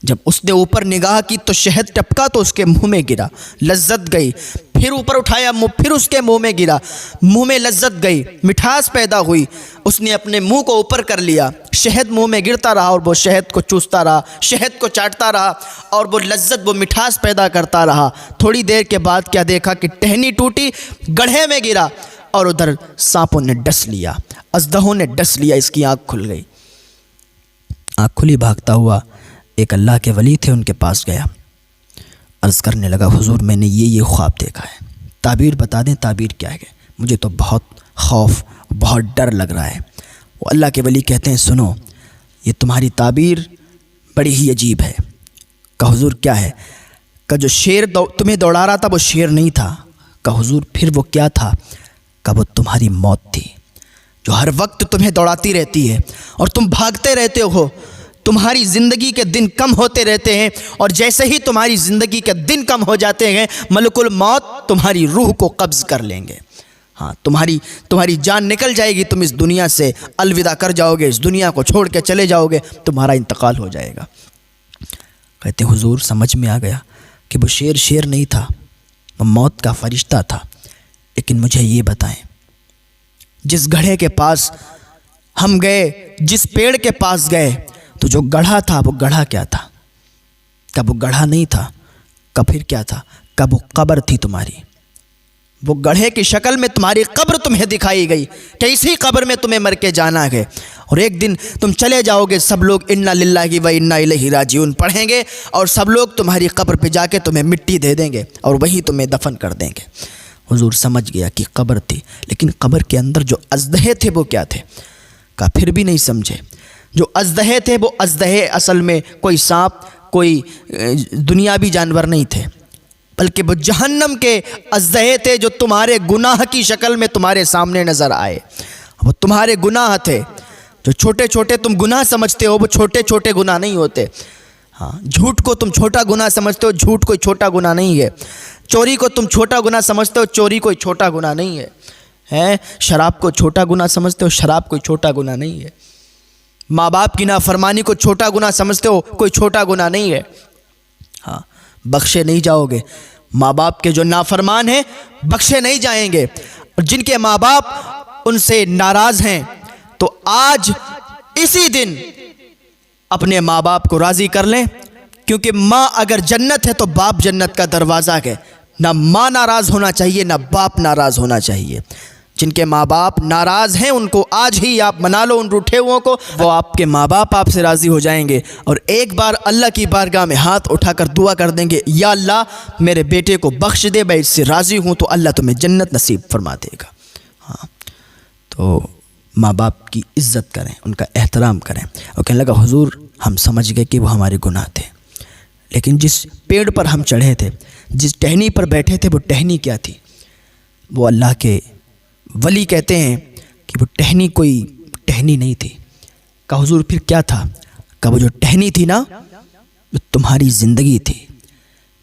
جب اس نے اوپر نگاہ کی تو شہد ٹپکا تو اس کے منہ میں گرا، لذت گئی۔ پھر اوپر اٹھایا منہ، پھر اس کے منہ میں گرا، منہ میں لذت گئی، مٹھاس پیدا ہوئی۔ اس نے اپنے منہ کو اوپر کر لیا، شہد منہ میں گرتا رہا اور وہ شہد کو چوستا رہا، شہد کو چاٹتا رہا اور وہ لذت، وہ مٹھاس پیدا کرتا رہا۔ تھوڑی دیر کے بعد کیا دیکھا کہ ٹہنی ٹوٹی، گڑھے میں گرا اور ادھر سانپوں نے ڈس لیا، اژدہوں نے ڈس لیا۔ اس کی آنکھ کھل گئی، آنکھ کھلی، بھاگتا ہوا ایک اللہ کے ولی تھے، ان کے پاس گیا، عرض کرنے لگا حضور میں نے یہ خواب دیکھا ہے، تعبیر بتا دیں، تعبیر کیا ہے؟ مجھے تو بہت خوف، بہت ڈر لگ رہا ہے۔ وہ اللہ کے ولی کہتے ہیں سنو، یہ تمہاری تعبیر بڑی ہی عجیب ہے۔ کہا حضور کیا ہے؟ کہ جو شیر تمہیں دوڑا رہا تھا وہ شیر نہیں تھا۔ کہا حضور پھر وہ کیا تھا؟ کہ وہ تمہاری موت تھی، جو ہر وقت تمہیں دوڑاتی رہتی ہے اور تم بھاگتے رہتے ہو۔ تمہاری زندگی کے دن کم ہوتے رہتے ہیں اور جیسے ہی تمہاری زندگی کے دن کم ہو جاتے ہیں ملک الموت تمہاری روح کو قبض کر لیں گے۔ ہاں، تمہاری جان نکل جائے گی، تم اس دنیا سے الوداع کر جاؤ گے، اس دنیا کو چھوڑ کے چلے جاؤ گے، تمہارا انتقال ہو جائے گا۔ کہتے حضور سمجھ میں آ گیا کہ وہ شیر نہیں تھا، وہ موت کا فرشتہ تھا۔ لیکن مجھے یہ بتائیں، جس گڑھے کے پاس ہم گئے، جس پیڑ کے پاس گئے، تو جو گڑھا تھا وہ گڑھا کیا تھا؟ کب وہ گڑھا نہیں تھا؟ کب پھر کیا تھا؟ کب وہ قبر تھی تمہاری؟ وہ گڑھے کی شکل میں تمہاری قبر تمہیں دکھائی گئی کہ اسی قبر میں تمہیں مر کے جانا ہے، اور ایک دن تم چلے جاؤ گے، سب لوگ انا للہ و انا الیہ راجعون پڑھیں گے اور سب لوگ تمہاری قبر پہ جا کے تمہیں مٹی دے دیں گے اور وہیں تمہیں دفن کر دیں گے۔ حضور سمجھ گیا کہ قبر تھی، لیکن قبر کے اندر جو اژدہے تھے وہ کیا تھے؟ کہا پھر بھی نہیں سمجھے۔ جو اژدہے تھے وہ اژدہے اصل میں کوئی سانپ، کوئی دنیاوی جانور نہیں تھے، بلکہ وہ جہنم کے اژدہے تھے جو تمہارے گناہ کی شکل میں تمہارے سامنے نظر آئے۔ وہ تمہارے گناہ تھے، جو چھوٹے چھوٹے تم گناہ سمجھتے ہو وہ چھوٹے چھوٹے گناہ نہیں ہوتے۔ ہاں، جھوٹ کو تم چھوٹا گناہ سمجھتے ہو، جھوٹ کوئی چھوٹا گناہ نہیں ہے۔ چوری کو تم چھوٹا گناہ سمجھتے ہو، چوری کوئی چھوٹا گناہ نہیں ہے۔ شراب کو چھوٹا گناہ سمجھتے ہو، شراب کوئی چھوٹا گناہ نہیں ہے۔ ماں باپ کی نافرمانی کو چھوٹا گناہ سمجھتے ہو، کوئی چھوٹا گناہ نہیں ہے۔ ہاں، بخشے نہیں جاؤ گے۔ ماں باپ کے جو نافرمان ہیں بخشے نہیں جائیں گے، اور جن کے ماں باپ ان سے ناراض ہیں تو آج اسی دن اپنے ماں باپ کو راضی کر لیں، کیونکہ ماں اگر جنت ہے تو باپ جنت کا دروازہ ہے۔ نہ ماں ناراض ہونا چاہیے، نہ باپ ناراض ہونا چاہیے۔ جن کے ماں باپ ناراض ہیں ان کو آج ہی آپ منا لو، ان روٹھے ہوئوں کو، وہ آپ کے ماں باپ آپ سے راضی ہو جائیں گے اور ایک بار اللہ کی بارگاہ میں ہاتھ اٹھا کر دعا کر دیں گے، یا اللہ میرے بیٹے کو بخش دے، میں اس سے راضی ہوں، تو اللہ تمہیں جنت نصیب فرما دے گا۔ ہاں، تو ماں باپ کی عزت کریں، ان کا احترام کریں۔ اور کہنے لگا حضور ہم سمجھ گئے کہ وہ ہمارے گناہ تھے، لیکن جس پیڑ پر ہم چڑھے تھے، جس ٹہنی پر بیٹھے تھے، وہ ٹہنی کیا تھی؟ وہ اللہ کے ولی کہتے ہیں کہ وہ ٹہنی کوئی ٹہنی نہیں تھی۔ کہا حضور پھر کیا تھا؟ کہا وہ جو ٹہنی تھی نا وہ تمہاری زندگی تھی،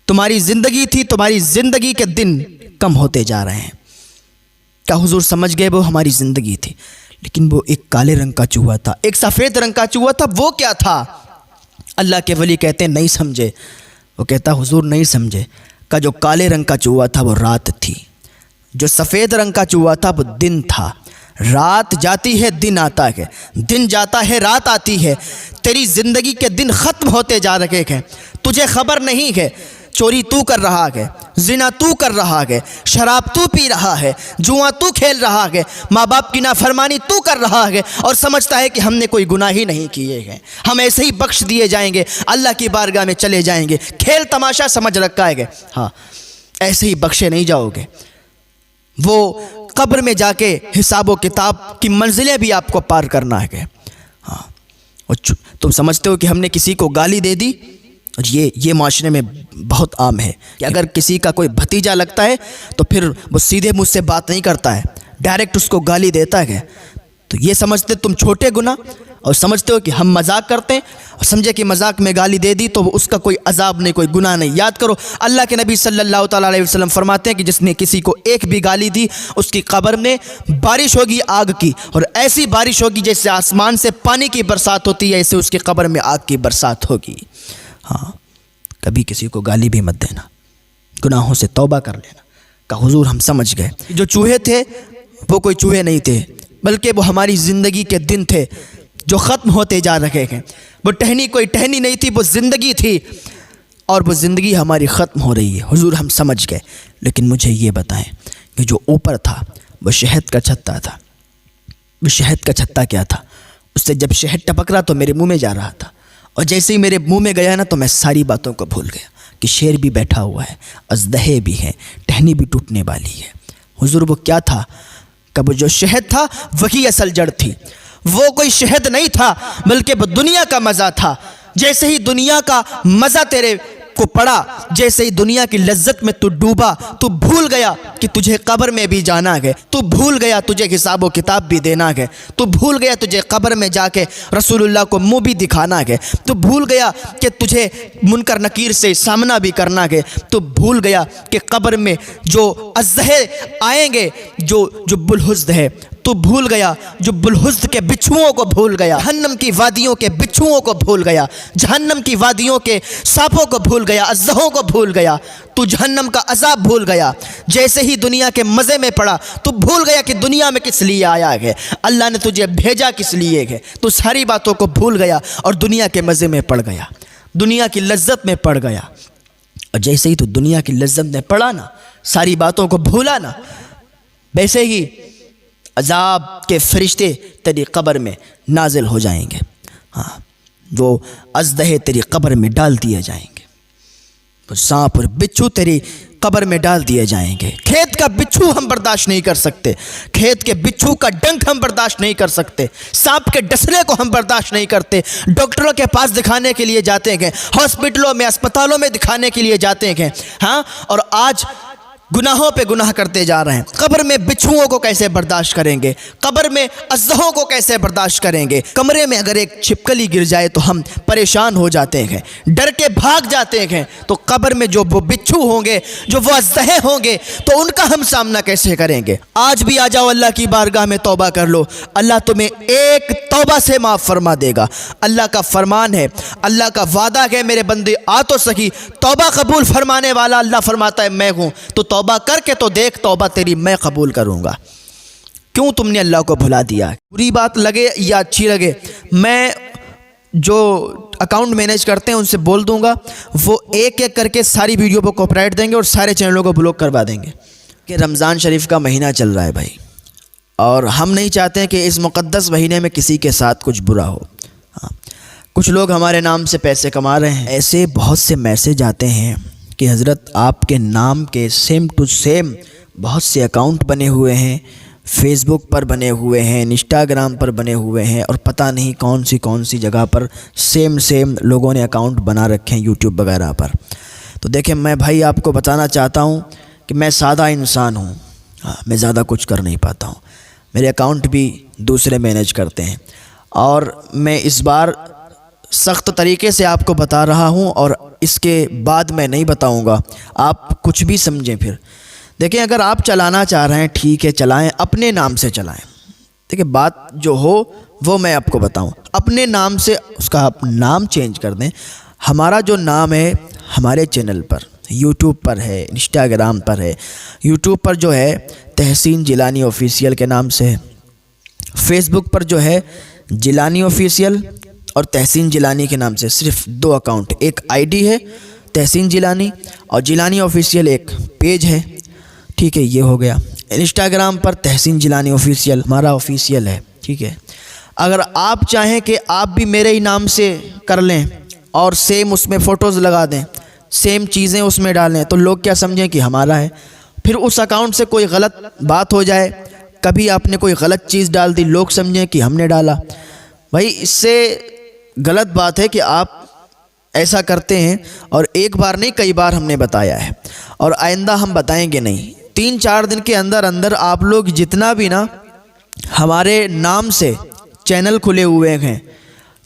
تمہاری زندگی تھی، تمہاری زندگی کے دن کم ہوتے جا رہے ہیں۔ کہا حضور سمجھ گئے وہ ہماری زندگی تھی، لیکن وہ ایک کالے رنگ کا چوہا تھا، ایک سفید رنگ کا چوہا تھا، وہ کیا تھا؟ اللہ کے ولی کہتے ہیں نہیں سمجھے۔ وہ کہتا حضور نہیں سمجھے۔ کہا جو کالے رنگ کا چوہا تھا وہ رات تھی، جو سفید رنگ کا چوہا تھا وہ دن تھا۔ رات جاتی ہے دن آتا ہے، دن جاتا ہے رات آتی ہے، تیری زندگی کے دن ختم ہوتے جا رہے ہیں، تجھے خبر نہیں ہے۔ چوری تو کر رہا ہے، زنا تو کر رہا ہے، شراب تو پی رہا ہے، جوا تو کھیل رہا ہے، ماں باپ کی نافرمانی تو کر رہا ہے، اور سمجھتا ہے کہ ہم نے کوئی گناہ ہی نہیں کیے ہیں، ہم ایسے ہی بخش دیے جائیں گے، اللہ کی بارگاہ میں چلے جائیں گے، کھیل تماشا سمجھ رکھا ہے، ہاں ایسے ہی بخشے نہیں جاؤ گے، وہ قبر میں جا کے حساب و کتاب کی منزلیں بھی آپ کو پار کرنا ہے۔ ہاں تم سمجھتے ہو کہ ہم نے کسی کو گالی دے دی، اور یہ معاشرے میں بہت عام ہے کہ اگر کسی کا کوئی بھتیجا لگتا ہے تو پھر وہ سیدھے مجھ سے بات نہیں کرتا ہے، ڈائریکٹ اس کو گالی دیتا ہے، تو یہ سمجھتے تم چھوٹے گناہ، اور سمجھتے ہو کہ ہم مذاق کرتے ہیں، اور سمجھے کہ مذاق میں گالی دے دی تو اس کا کوئی عذاب نہیں، کوئی گناہ نہیں۔ یاد کرو اللہ کے نبی صلی اللہ تعالیٰ علیہ وسلم فرماتے ہیں کہ جس نے کسی کو ایک بھی گالی دی اس کی قبر میں بارش ہوگی آگ کی، اور ایسی بارش ہوگی جیسے آسمان سے پانی کی برسات ہوتی ہے، ایسے اس کی قبر میں آگ کی برسات ہوگی۔ ہاں کبھی کسی کو گالی بھی مت دینا، گناہوں سے توبہ کر لینا۔ کہ حضور ہم سمجھ گئے جو چوہے تھے وہ کوئی چوہے نہیں تھے، بلکہ وہ ہماری زندگی کے دن تھے جو ختم ہوتے جا رہے ہیں، وہ ٹہنی کوئی ٹہنی نہیں تھی، وہ زندگی تھی، اور وہ زندگی ہماری ختم ہو رہی ہے۔ حضور ہم سمجھ گئے، لیکن مجھے یہ بتائیں کہ جو اوپر تھا وہ شہد کا چھتا تھا، وہ شہد کا چھتا کیا تھا؟ اس سے جب شہد ٹپک رہا تو میرے منہ میں جا رہا تھا، اور جیسے ہی میرے منہ میں گیا نا تو میں ساری باتوں کو بھول گیا کہ شیر بھی بیٹھا ہوا ہے، اژدہے بھی ہیں، ٹہنی بھی ٹوٹنے والی ہے۔ حضور وہ کیا تھا؟ کہ وہ جو شہد تھا وہی اصل جڑ تھی، وہ کوئی شہد نہیں تھا بلکہ وہ دنیا کا مزہ تھا۔ جیسے ہی دنیا کا مزہ تیرے کو پڑا، جیسے ہی دنیا کی لذت میں تو ڈوبا، تو بھول گیا کہ تجھے قبر میں بھی جانا ہے، تو بھول گیا تجھے حساب و کتاب بھی دینا ہے، تو بھول گیا تجھے قبر میں جا کے رسول اللہ کو منہ بھی دکھانا ہے، تو بھول گیا کہ تجھے منکر نکیر سے سامنا بھی کرنا ہے، تو بھول گیا کہ قبر میں جو اژدہے آئیں گے جو بلحزد ہے، تو بھول گیا جو بلحزد کے بچھوؤں کو بھول گیا، جہنم کی وادیوں کے بچھوؤں کو بھول گیا، جہنم کی وادیوں کے سانپوں کو بھول گیا، اژدہوں کو بھول گیا، تو جہنم کا عذاب بھول گیا۔ جیسے ہی دنیا کے مزے میں پڑا تو بھول گیا کہ دنیا میں کس لیے آیا ہے، اللہ نے تجھے بھیجا کس لیے ہے، تو ساری باتوں کو بھول گیا اور دنیا کے مزے میں پڑ گیا، دنیا کی لذت میں پڑ گیا۔ اور جیسے ہی تو دنیا کی لذت میں پڑا نا، ساری باتوں کو بھولا نا، ویسے ہی عذاب کے فرشتے تیری قبر میں نازل ہو جائیں گے۔ ہاں وہ اژدہے تیری قبر میں ڈال دیے جائیں گے، وہ سانپ اور بچھو تیری قبر میں ڈال دیے جائیں گے۔ کھیت کا بچھو ہم برداشت نہیں کر سکتے، کھیت کے بچھو کا ڈنک ہم برداشت نہیں کر سکتے، سانپ کے ڈسنے کو ہم برداشت نہیں کرتے، ڈاکٹروں کے پاس دکھانے کے لیے جاتے ہیں، ہاسپٹلوں میں اسپتالوں میں دکھانے کے لیے جاتے ہیں، ہاں، اور آج گناہوں پہ گناہ کرتے جا رہے ہیں۔ قبر میں بچھوؤں کو کیسے برداشت کریں گے؟ قبر میں اژدہوں کو کیسے برداشت کریں گے؟ کمرے میں اگر ایک چھپکلی گر جائے تو ہم پریشان ہو جاتے ہیں، ڈر کے بھاگ جاتے ہیں، تو قبر میں جو وہ بچھو ہوں گے، جو وہ اژدہے ہوں گے، تو ان کا ہم سامنا کیسے کریں گے؟ آج بھی آ جاؤ اللہ کی بارگاہ میں توبہ کر لو، اللہ تمہیں ایک توبہ سے معاف فرما دے گا۔ اللہ کا فرمان ہے، اللہ کا وعدہ ہے، میرے بندے آ تو سکی، توبہ قبول فرمانے والا اللہ فرماتا ہے میں ہوں، تو توبہ کر کے تو دیکھ، توبہ تیری میں قبول کروں گا۔ کیوں تم نے اللہ کو بھلا دیا؟ بری بات لگے یا اچھی لگے، میں جو اکاؤنٹ مینیج کرتے ہیں ان سے بول دوں گا، وہ ایک ایک کر کے ساری ویڈیو کو کاپی رائٹ دیں گے اور سارے چینلوں کو بلاک کروا دیں گے۔ کہ رمضان شریف کا مہینہ چل رہا ہے بھائی، اور ہم نہیں چاہتے کہ اس مقدس مہینے میں کسی کے ساتھ کچھ برا ہو۔ کچھ لوگ ہمارے نام سے پیسے کما رہے ہیں، ایسے بہت سے میسج آتے ہیں کہ حضرت آپ کے نام کے سیم ٹو سیم بہت سے اکاؤنٹ بنے ہوئے ہیں، فیس بک پر بنے ہوئے ہیں، انسٹاگرام پر بنے ہوئے ہیں، اور پتہ نہیں کون سی جگہ پر سیم لوگوں نے اکاؤنٹ بنا رکھے ہیں، یوٹیوب وغیرہ پر۔ تو دیکھیں میں بھائی آپ کو بتانا چاہتا ہوں کہ میں سادہ انسان ہوں، میں زیادہ کچھ کر نہیں پاتا ہوں، میرے اکاؤنٹ بھی دوسرے مینیج کرتے ہیں، اور میں اس بار سخت طریقے سے آپ کو بتا رہا ہوں، اور اس کے بعد میں نہیں بتاؤں گا، آپ کچھ بھی سمجھیں۔ پھر دیکھیں اگر آپ چلانا چاہ رہے ہیں ٹھیک ہے، چلائیں، اپنے نام سے چلائیں۔ دیکھیں بات جو ہو وہ میں آپ کو بتاؤں، اپنے نام سے اس کا آپ نام چینج کر دیں۔ ہمارا جو نام ہے ہمارے چینل پر، یوٹیوب پر ہے، انسٹاگرام پر ہے، یوٹیوب پر جو ہے تحسین جیلانی آفیشیل کے نام سے ہے، فیس بک پر جو ہے جیلانی آفیشیل اور تحسین جیلانی کے نام سے، صرف 2 اکاؤنٹ، ایک آئی ڈی ہے تحسین جیلانی اور جیلانی آفیشیل ایک پیج ہے، ٹھیک ہے، یہ ہو گیا۔ انسٹاگرام پر تحسین جیلانی آفیشیل ہمارا آفیشیل ہے، ٹھیک ہے۔ اگر آپ چاہیں کہ آپ بھی میرے ہی نام سے کر لیں اور سیم اس میں فوٹوز لگا دیں، سیم چیزیں اس میں ڈالیں، تو لوگ کیا سمجھیں کہ ہمارا ہے، پھر اس اکاؤنٹ سے کوئی غلط بات ہو جائے، کبھی آپ نے کوئی غلط چیز ڈال دی، لوگ سمجھیں کہ ہم نے ڈالا۔ بھائی اس سے غلط بات ہے کہ آپ ایسا کرتے ہیں، اور ایک بار نہیں کئی بار ہم نے بتایا ہے، اور آئندہ ہم بتائیں گے نہیں۔ 3-4 دن کے اندر اندر آپ لوگ جتنا بھی نا ہمارے نام سے چینل کھلے ہوئے ہیں،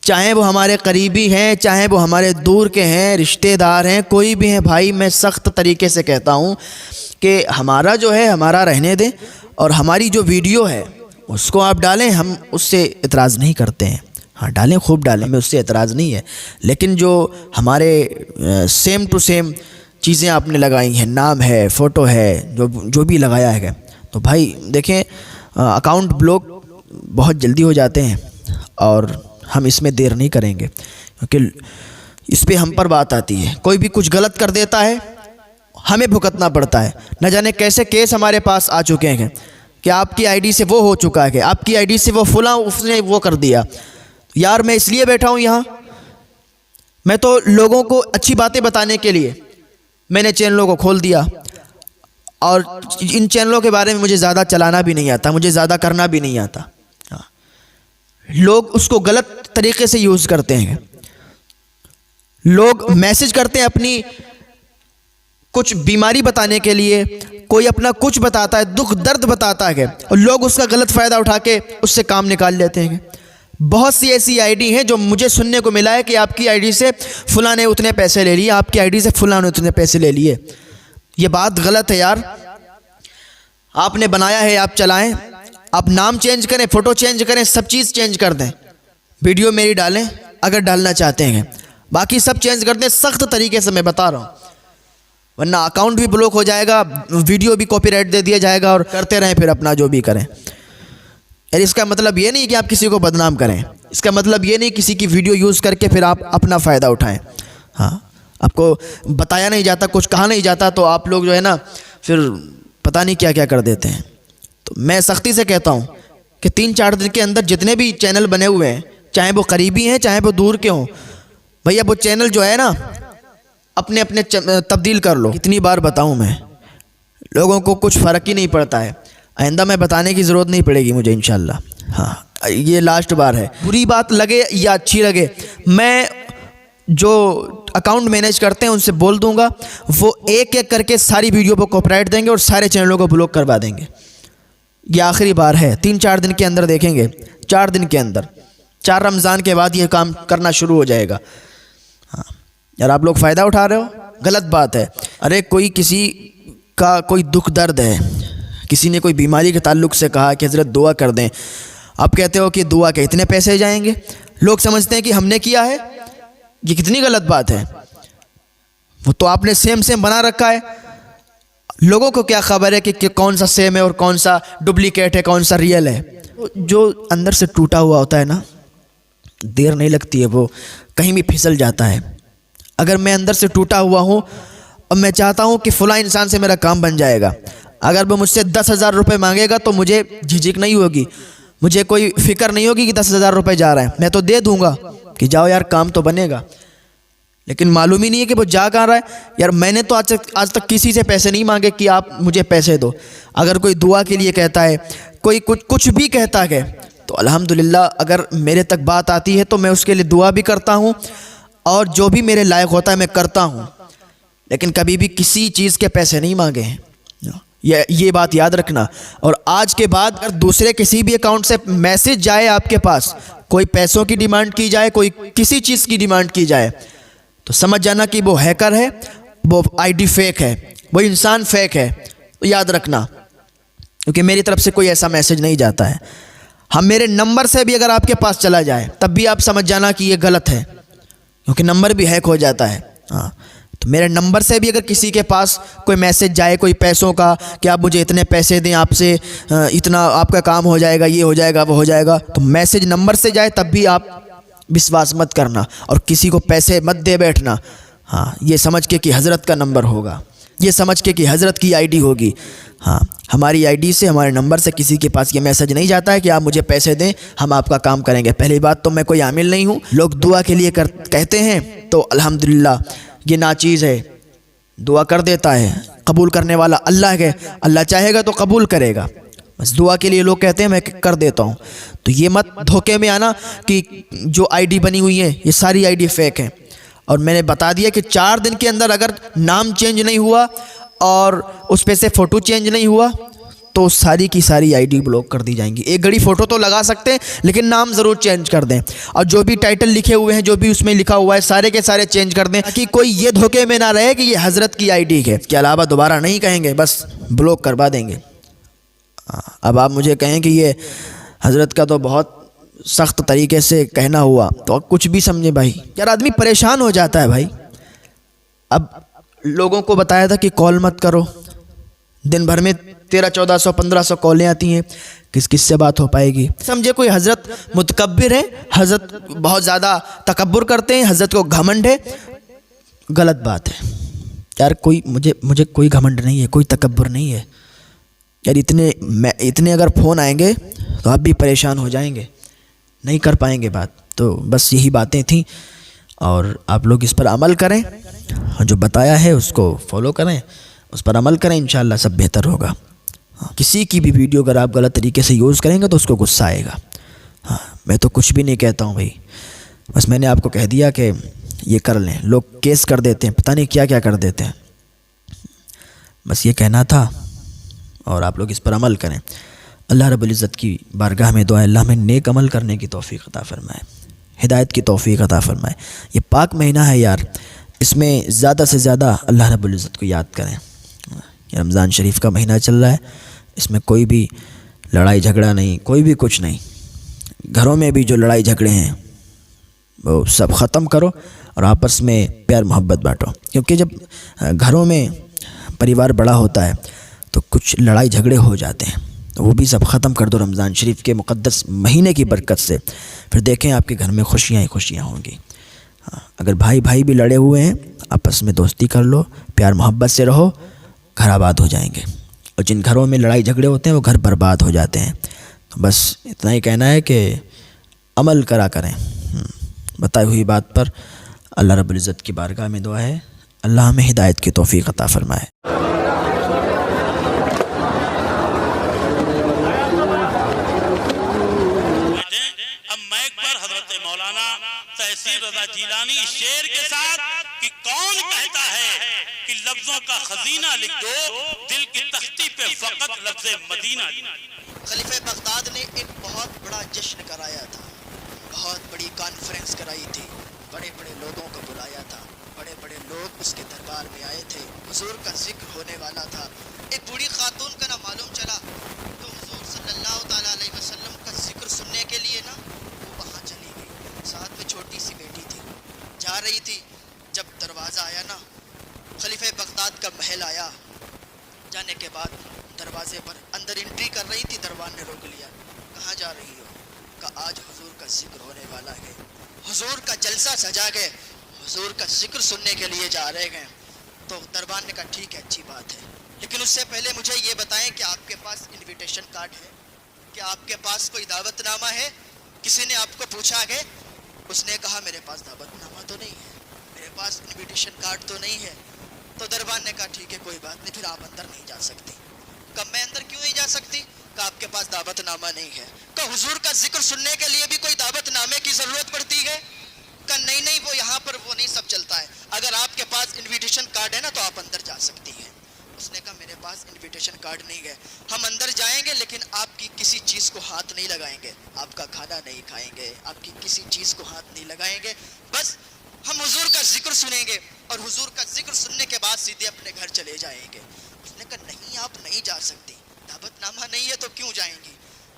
چاہے وہ ہمارے قریبی ہیں، چاہے وہ ہمارے دور کے ہیں، رشتہ دار ہیں، کوئی بھی ہیں، بھائی میں سخت طریقے سے کہتا ہوں کہ ہمارا جو ہے ہمارا رہنے دیں، اور ہماری جو ویڈیو ہے اس کو آپ ڈالیں، ہم اس سے اعتراض نہیں کرتے ہیں، ہاں ڈالیں، خوب ڈالیں، ہمیں اس سے اعتراض نہیں ہے۔ لیکن جو ہمارے سیم ٹو سیم چیزیں آپ نے لگائی ہیں، نام ہے، فوٹو ہے، جو بھی لگایا ہے، تو بھائی دیکھیں اکاؤنٹ بلاک بہت جلدی ہو جاتے ہیں، اور ہم اس میں دیر نہیں کریں گے، کیونکہ اس پہ ہم پر بات آتی ہے۔ کوئی بھی کچھ غلط کر دیتا ہے ہمیں بھگتنا پڑتا ہے، نہ جانے کیسے کیس ہمارے پاس آ چکے ہیں کہ آپ کی آئی ڈی سے وہ ہو چکا ہے، کہ آپ کی آئی ڈی سے وہ فلاں اس نے وہ کر دیا۔ یار میں اس لیے بیٹھا ہوں یہاں، میں تو لوگوں کو اچھی باتیں بتانے کے لیے میں نے چینلوں کو کھول دیا، اور ان چینلوں کے بارے میں مجھے زیادہ چلانا بھی نہیں آتا، مجھے زیادہ کرنا بھی نہیں آتا۔ لوگ اس کو غلط طریقے سے یوز کرتے ہیں، لوگ میسج کرتے ہیں اپنی کچھ بیماری بتانے کے لیے، کوئی اپنا کچھ بتاتا ہے، دکھ درد بتاتا ہے، اور لوگ اس کا غلط فائدہ اٹھا کے اس سے کام نکال لیتے ہیں۔ بہت سی ایسی آئی ڈی ہیں جو مجھے سننے کو ملا ہے کہ آپ کی آئی ڈی سے فلاں نے اتنے پیسے لے لیے، آپ کی آئی ڈی سے فلاں نے اتنے پیسے لے لیے۔ یہ بات غلط ہے یار، آپ نے بنایا ہے، آپ چلائیں، آپ نام چینج کریں، فوٹو چینج کریں، سب چیز چینج کر دیں، ویڈیو میری ڈالیں اگر ڈالنا چاہتے ہیں، باقی سب چینج کر دیں، سخت طریقے سے میں بتا رہا ہوں، ورنہ اکاؤنٹ بھی بلاک ہو جائے گا، ویڈیو بھی کاپی رائٹ دے دیا جائے گا، اور کرتے رہیں پھر اپنا جو بھی کریں۔ یعنی اس کا مطلب یہ نہیں کہ آپ کسی کو بدنام کریں، اس کا مطلب یہ نہیں کسی کی ویڈیو یوز کر کے پھر آپ اپنا فائدہ اٹھائیں۔ ہاں آپ کو بتایا نہیں جاتا، کچھ کہا نہیں جاتا، تو آپ لوگ جو ہے نا پھر پتہ نہیں کیا کیا کر دیتے ہیں۔ تو میں سختی سے کہتا ہوں کہ 3-4 دن کے اندر جتنے بھی چینل بنے ہوئے ہیں، چاہے وہ قریبی ہیں چاہے وہ دور کے ہوں، بھیا وہ چینل جو ہے نا اپنے تبدیل کر لو۔ کتنی بار بتاؤں میں، لوگوں کو کچھ فرق ہی نہیں پڑتا ہے۔ آئندہ میں بتانے کی ضرورت نہیں پڑے گی مجھے انشاءاللہ۔ ہاں یہ لاسٹ بار ہے، بری بات لگے یا اچھی لگے، میں جو اکاؤنٹ مینیج کرتے ہیں ان سے بول دوں گا، وہ ایک ایک کر کے ساری ویڈیو کو کاپی رائٹ دیں گے اور سارے چینلوں کو بلاک کروا دیں گے۔ یہ آخری بار ہے، 3-4 دن کے اندر دیکھیں گے، 4 دن کے اندر، 4 رمضان کے بعد یہ کام کرنا شروع ہو جائے گا۔ ہاں یار آپ لوگ فائدہ اٹھا رہے ہو، غلط بات ہے۔ ارے کوئی کسی کا کوئی دکھ درد ہے، کسی نے کوئی بیماری کے تعلق سے کہا کہ حضرت دعا کر دیں، آپ کہتے ہو کہ دعا کے اتنے پیسے جائیں گے، لوگ سمجھتے ہیں کہ ہم نے کیا ہے، یہ کتنی غلط بات ہے۔ وہ تو آپ نے سیم بنا رکھا ہے، لوگوں کو کیا خبر ہے کہ کون سا سیم ہے اور کون سا ڈپلیکیٹ ہے، کون سا ریئل ہے۔ جو اندر سے ٹوٹا ہوا ہوتا ہے نا، دیر نہیں لگتی ہے، وہ کہیں بھی پھسل جاتا ہے۔ اگر میں اندر سے ٹوٹا ہوا ہوں اور میں چاہتا ہوں کہ فلاں انسان سے میرا کام بن جائے گا، اگر وہ مجھ سے 10,000 روپے مانگے گا تو مجھے جھجک نہیں ہوگی، مجھے کوئی فکر نہیں ہوگی کہ 10,000 روپے جا رہا ہے، میں تو دے دوں گا کہ جاؤ یار کام تو بنے گا۔ لیکن معلوم ہی نہیں ہے کہ وہ جا کہاں رہا ہے۔ یار میں نے تو آج تک کسی سے پیسے نہیں مانگے کہ آپ مجھے پیسے دو۔ اگر کوئی دعا کے لیے کہتا ہے، کوئی کچھ بھی کہتا ہے، تو الحمدللہ اگر میرے تک بات آتی ہے تو میں اس کے لیے دعا بھی کرتا ہوں، اور جو بھی میرے لائق ہوتا ہے میں کرتا ہوں، لیکن کبھی بھی کسی چیز کے پیسے نہیں مانگے ہیں، یہ بات یاد رکھنا۔ اور آج کے بعد اگر دوسرے کسی بھی اکاؤنٹ سے میسج جائے آپ کے پاس، کوئی پیسوں کی ڈیمانڈ کی جائے، کوئی کسی چیز کی ڈیمانڈ کی جائے، تو سمجھ جانا کہ وہ ہیکر ہے، وہ آئی ڈی فیک ہے، وہ انسان فیک ہے، یاد رکھنا، کیونکہ میری طرف سے کوئی ایسا میسج نہیں جاتا ہے۔ ہم میرے نمبر سے بھی اگر آپ کے پاس چلا جائے تب بھی آپ سمجھ جانا کہ یہ غلط ہے، کیونکہ نمبر بھی ہیک ہو جاتا ہے۔ ہاں تو میرے نمبر سے بھی اگر کسی کے پاس کوئی میسج جائے، کوئی پیسوں کا کہ آپ مجھے اتنے پیسے دیں، آپ سے اتنا آپ کا کام ہو جائے گا، یہ ہو جائے گا، وہ ہو جائے گا، تو میسج نمبر سے جائے تب بھی آپ وشواس مت کرنا اور کسی کو پیسے مت دے بیٹھنا۔ ہاں یہ سمجھ کے کہ حضرت کا نمبر ہوگا، یہ سمجھ کے کہ حضرت کی آئی ڈی ہوگی. ہاں ہماری آئی ڈی سے، ہمارے نمبر سے کسی کے پاس یہ میسج نہیں جاتا ہے کہ آپ مجھے پیسے دیں ہم آپ کا کام کریں گے. پہلی بات تو میں کوئی عامل نہیں ہوں. لوگ دعا کے لیے کہتے ہیں تو الحمدللہ یہ ناچیز ہے، دعا کر دیتا ہے. قبول کرنے والا اللہ ہے، اللہ چاہے گا تو قبول کرے گا. بس دعا کے لیے لوگ کہتے ہیں میں کر دیتا ہوں. تو یہ مت دھوکے میں آنا کہ جو آئی ڈی بنی ہوئی ہے یہ ساری آئی ڈی فیک ہیں. اور میں نے بتا دیا کہ 4 دن کے اندر اگر نام چینج نہیں ہوا اور اس پہ سے فوٹو چینج نہیں ہوا تو ساری کی ساری آئی ڈی بلاک کر دی جائیں گی. ایک گھڑی فوٹو تو لگا سکتے ہیں لیکن نام ضرور چینج کر دیں، اور جو بھی ٹائٹل لکھے ہوئے ہیں، جو بھی اس میں لکھا ہوا ہے، سارے کے سارے چینج کر دیں تاکہ کوئی یہ دھوکے میں نہ رہے کہ یہ حضرت کی آئی ڈی ہے. اس کے علاوہ دوبارہ نہیں کہیں گے، بس بلاک کروا دیں گے. اب آپ مجھے کہیں کہ یہ حضرت کا تو بہت سخت طریقے سے کہنا ہوا، تو کچھ بھی سمجھے بھائی. یار آدمی پریشان ہو جاتا ہے بھائی. اب لوگوں کو بتایا تھا کہ کال مت کرو، دن بھر میں 1300 1400 1500 کالیں آتی ہیں، کس سے بات ہو پائے گی. سمجھے کوئی حضرت متکبر ہے، حضرت بہت زیادہ تکبر کرتے ہیں، حضرت کو گھمنڈ ہے. غلط بات ہے یار. مجھے کوئی گھمنڈ نہیں ہے، کوئی تکبر نہیں ہے یار. اتنے اگر فون آئیں گے تو آپ بھی پریشان ہو جائیں گے، نہیں کر پائیں گے بات. تو بس یہی باتیں تھیں، اور آپ لوگ اس پر عمل کریں، جو بتایا ہے اس کو فالو کریں، اس پر عمل کریں، انشاءاللہ سب بہتر ہوگا. کسی کی بھی ویڈیو اگر آپ غلط طریقے سے یوز کریں گے تو اس کو غصہ آئے گا. ہاں میں تو کچھ بھی نہیں کہتا ہوں بھائی، بس میں نے آپ کو کہہ دیا کہ یہ کر لیں. لوگ کیس کر دیتے ہیں، پتہ نہیں کیا کیا کر دیتے ہیں. بس یہ کہنا تھا، اور آپ لوگ اس پر عمل کریں. اللہ رب العزت کی بارگاہ میں دعا ہے اللہ ہمیں نیک عمل کرنے کی توفیق عطا فرمائے، ہدایت کی توفیق عطا فرمائے. یہ پاک مہینہ ہے یار، اس میں زیادہ سے زیادہ اللہ رب العزت کو یاد کریں. یہ رمضان شریف کا مہینہ چل رہا ہے، اس میں کوئی بھی لڑائی جھگڑا نہیں، کوئی بھی کچھ نہیں. گھروں میں بھی جو لڑائی جھگڑے ہیں وہ سب ختم کرو اور آپس میں پیار محبت بانٹو. کیونکہ جب گھروں میں پریوار بڑا ہوتا ہے تو کچھ لڑائی جھگڑے ہو جاتے ہیں، تو وہ بھی سب ختم کر دو رمضان شریف کے مقدس مہینے کی برکت سے. پھر دیکھیں آپ کے گھر میں خوشیاں ہی خوشیاں ہوں گی. اگر بھائی بھی لڑے ہوئے ہیں، آپس میں دوستی کر لو، پیار محبت سے رہو، گھر آباد ہو جائیں گے. اور جن گھروں میں لڑائی جھگڑے ہوتے ہیں وہ گھر برباد ہو جاتے ہیں. تو بس اتنا ہی کہنا ہے کہ عمل کرا کریں بتائی ہوئی بات پر. اللہ رب العزت کی بارگاہ میں دعا ہے اللہ ہمیں ہدایت کی توفیق عطا فرمائے. تحصیل رضا جیلانی شعر کے ساتھ کہ کون کہتا ہے کہ لفظوں کا خزینہ لکھ دو، دل کی تختی پہ فقط لفظ مدینہ لکھ دو. خلیفہ بغداد نے ایک بہت بڑا جشن کرایا تھا، بہت بڑی کانفرنس کرائی تھی، بڑے بڑے لوگوں کو بلایا تھا، بڑے بڑے لوگ اس کے دربار میں آئے تھے. حضور کا ذکر ہونے والا تھا. ایک بوڑھی خاتون کا نہ معلوم چلا تو حضور صلی اللہ تعالیٰ علیہ وسلم کا ذکر سننے کے لیے نا وہ وہاں چلی گئی. ساتھ میں چھوٹی سی بیٹی تھی، جا رہی تھی. جب دروازہ آیا نا، خلیفہ بغداد کا محل آیا. جانے کے بعد دروازے پر اندر انٹری کر رہی تھی، دربان نے روک لیا. کہاں جا رہی ہو؟ کہا آج حضور کا ذکر ہونے والا ہے، حضور کا جلسہ سجا گئے، حضور کا ذکر سننے کے لیے جا رہے ہیں. تو دربان نے کہا ٹھیک ہے، اچھی بات ہے، لیکن اس سے پہلے مجھے یہ بتائیں کہ آپ کے پاس انویٹیشن کارڈ ہے؟ کہ آپ کے پاس کوئی دعوت نامہ ہے؟ کسی نے آپ کو پوچھا ہے؟ اس نے کہا میرے پاس دعوت نامہ تو نہیں ہے، میرے پاس انویٹیشن کارڈ تو نہیں ہے. تو دربان نے کہا ٹھیک ہے کوئی بات نہیں، پھر آپ اندر نہیں جا سکتی. کہا میں اندر کیوں نہیں جا سکتی؟ کہ آپ کے پاس دعوت نامہ نہیں ہے. کہ حضور کا ذکر سننے کے لیے بھی کوئی دعوت نامے کی ضرورت پڑتی ہے؟ کہ نہیں وہ یہاں پر وہ نہیں سب چلتا ہے، اگر آپ کے پاس انویٹیشن کارڈ ہے نا تو آپ اندر جا سکتی ہیں. اس نے کہا میرے پاس انویٹیشن کارڈ نہیں ہے، ہم اندر جائیں گے لیکن آپ کی کسی چیز کو ہاتھ نہیں لگائیں گے، آپ کا کھانا نہیں کھائیں گے، آپ کی کسی چیز کو ہاتھ نہیں لگائیں گے، بس ہم حضور کا ذکر سنیں گے اور حضور کا ذکر سننے کے بعد سیدھے اپنے گھر چلے جائیں گے. اس نے کہا نہیں آپ نہیں جا سکتی، دعوت نامہ نہیں ہے تو کیوں جائیں گی؟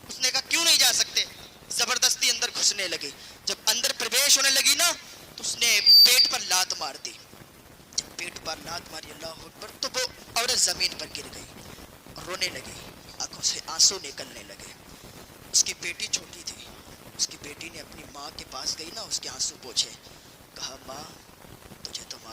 اس نے کہا کیوں نہیں جا سکتے؟ زبردستی اندر گھسنے لگے. جب اندر پرویش ہونے لگی نا تو اس نے پیٹ پر لات مار دی. جب پیٹ پر لات ماری اللہ اکبر تو وہ عورت زمین پر گر گئی اور رونے لگی، آنکھوں سے آنسو نکلنے لگے. اس کی بیٹی چھوٹی تھی، اس کی بیٹی نے اپنی ماں کے پاس گئی نا، اس کے آنسو پوچھے. کہا ماں تجھے تو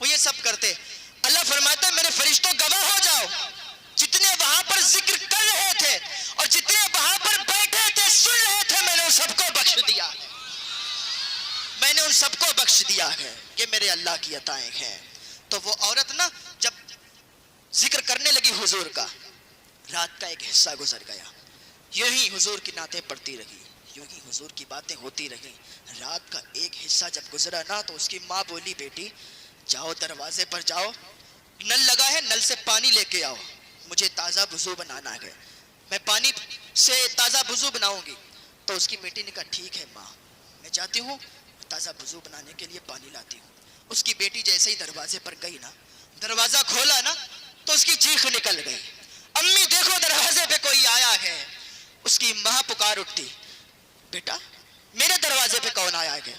وہ یہ سب کرتے. اللہ فرماتا ہے میرے فرشتوں گواہ ہو جاؤ, جتنے وہاں پر ذکر کر رہے تھے اور جتنے وہاں پر بیٹھے تھے سن رہے تھے, میں نے ان سب کو بخش دیا, میں نے ان سب کو بخش دیا ہے. یہ میرے اللہ کی عطائیں ہیں. تو وہ عورت نا جب ذکر کرنے لگی حضور کا, رات کا ایک حصہ گزر گیا, یوں ہی حضور کی نعتیں پڑھتی رہی, یوں ہی حضور کی باتیں ہوتی رہیں. رات کا ایک حصہ جب گزرا نا تو اس کی ماں بولی بیٹی جاؤ دروازے پر جاؤ, نل لگا ہے نل سے پانی لے کے آؤ, مجھے تازہ وضو بنانا ہے, میں پانی سے تازہ وضو بناؤں گی. تو اس کی بیٹی نے کہا ٹھیک ہے ماں, میں جاتی ہوں تازہ وضو بنانے کے لیے پانی لاتی ہوں. اس کی بیٹی جیسے ہی دروازے پر گئی نا, دروازہ کھولا نا تو اس کی چیخ نکل گئی, امی دیکھو دروازے پہ کوئی آیا ہے. اس کی ماں پکار اٹھتی, بیٹا میرے دروازے پہ کون آیا ہے؟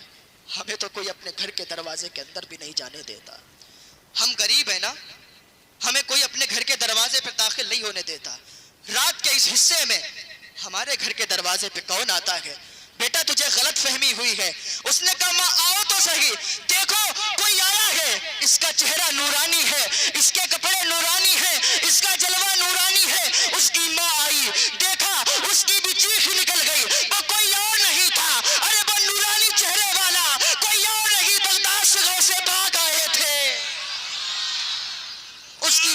ہمیں تو کوئی اپنے گھر کے دروازے کے اندر بھی نہیں جانے دیتا. ہم غریب ہیں نا, ہمیں کوئی اپنے گھر کے دروازے پہ داخل نہیں ہونے دیتا. رات کے اس حصے میں ہمارے گھر کے دروازے پہ کون آتا ہے؟ بیٹا تجھے غلط فہمی ہوئی ہے. اس نے کہا ماں آؤ تو صحیح, دیکھو کوئی آیا ہے, اس کا چہرہ نورانی ہے, اس کے کپڑے نورانی ہیں, اس کا جلوہ نورانی ہے. اس کی ماں آئی, دیکھا, اس کی بھی چیخ نکل گئی, وہ کوئی اور نہیں تھا, ارے وہ نورانی چہرے والا کوئی اور نہیں بغداد سے غوث پاک آئے تھے. اس کی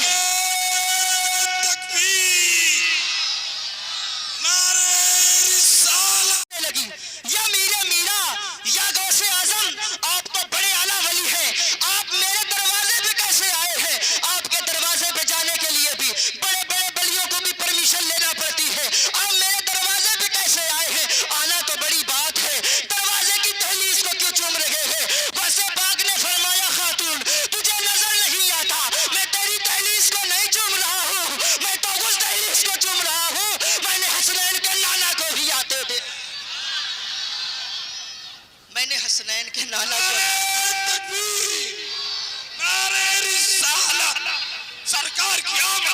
لگی, یا میرے میرا یا غوث اعظم, آپ تو بڑے اعلیٰ ولی ہیں, آپ میرے دروازے پہ کیسے آئے ہیں؟ آپ کے دروازے پہ جانے کے لیے بھی بڑے بڑے ولیوں کو بھی پرمیشن لینا پڑتی ہے, آپ میرے دروازے پہ کیسے آئے ہیں؟ آنا تو بڑی بات ہے, دروازے کی دہلیز کو کیوں چوم رہے ہیں؟ غوث پاک نے فرمایا خاتون تجھے نظر نہیں آتا, میں تیری دہلیز کو نہیں چوم رہا ہوں, میں تو اس دہلیز کو چوم رہا ہوں. میں نے حسنین کے نانا کو بھی آتے تھے, میں نے حسنین کے نانا کو سرکار کی آمد.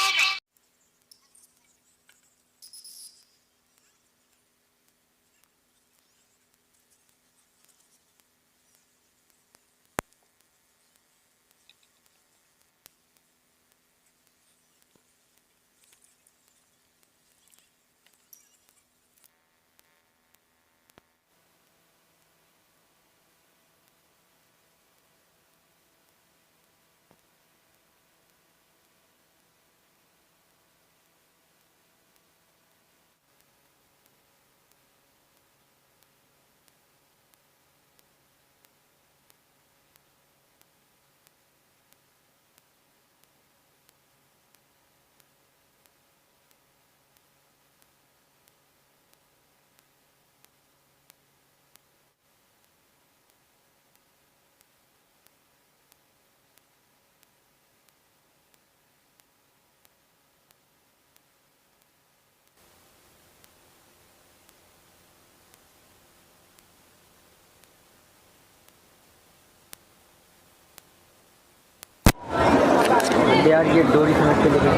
یار یہ ڈوری سمجھ کے لے کے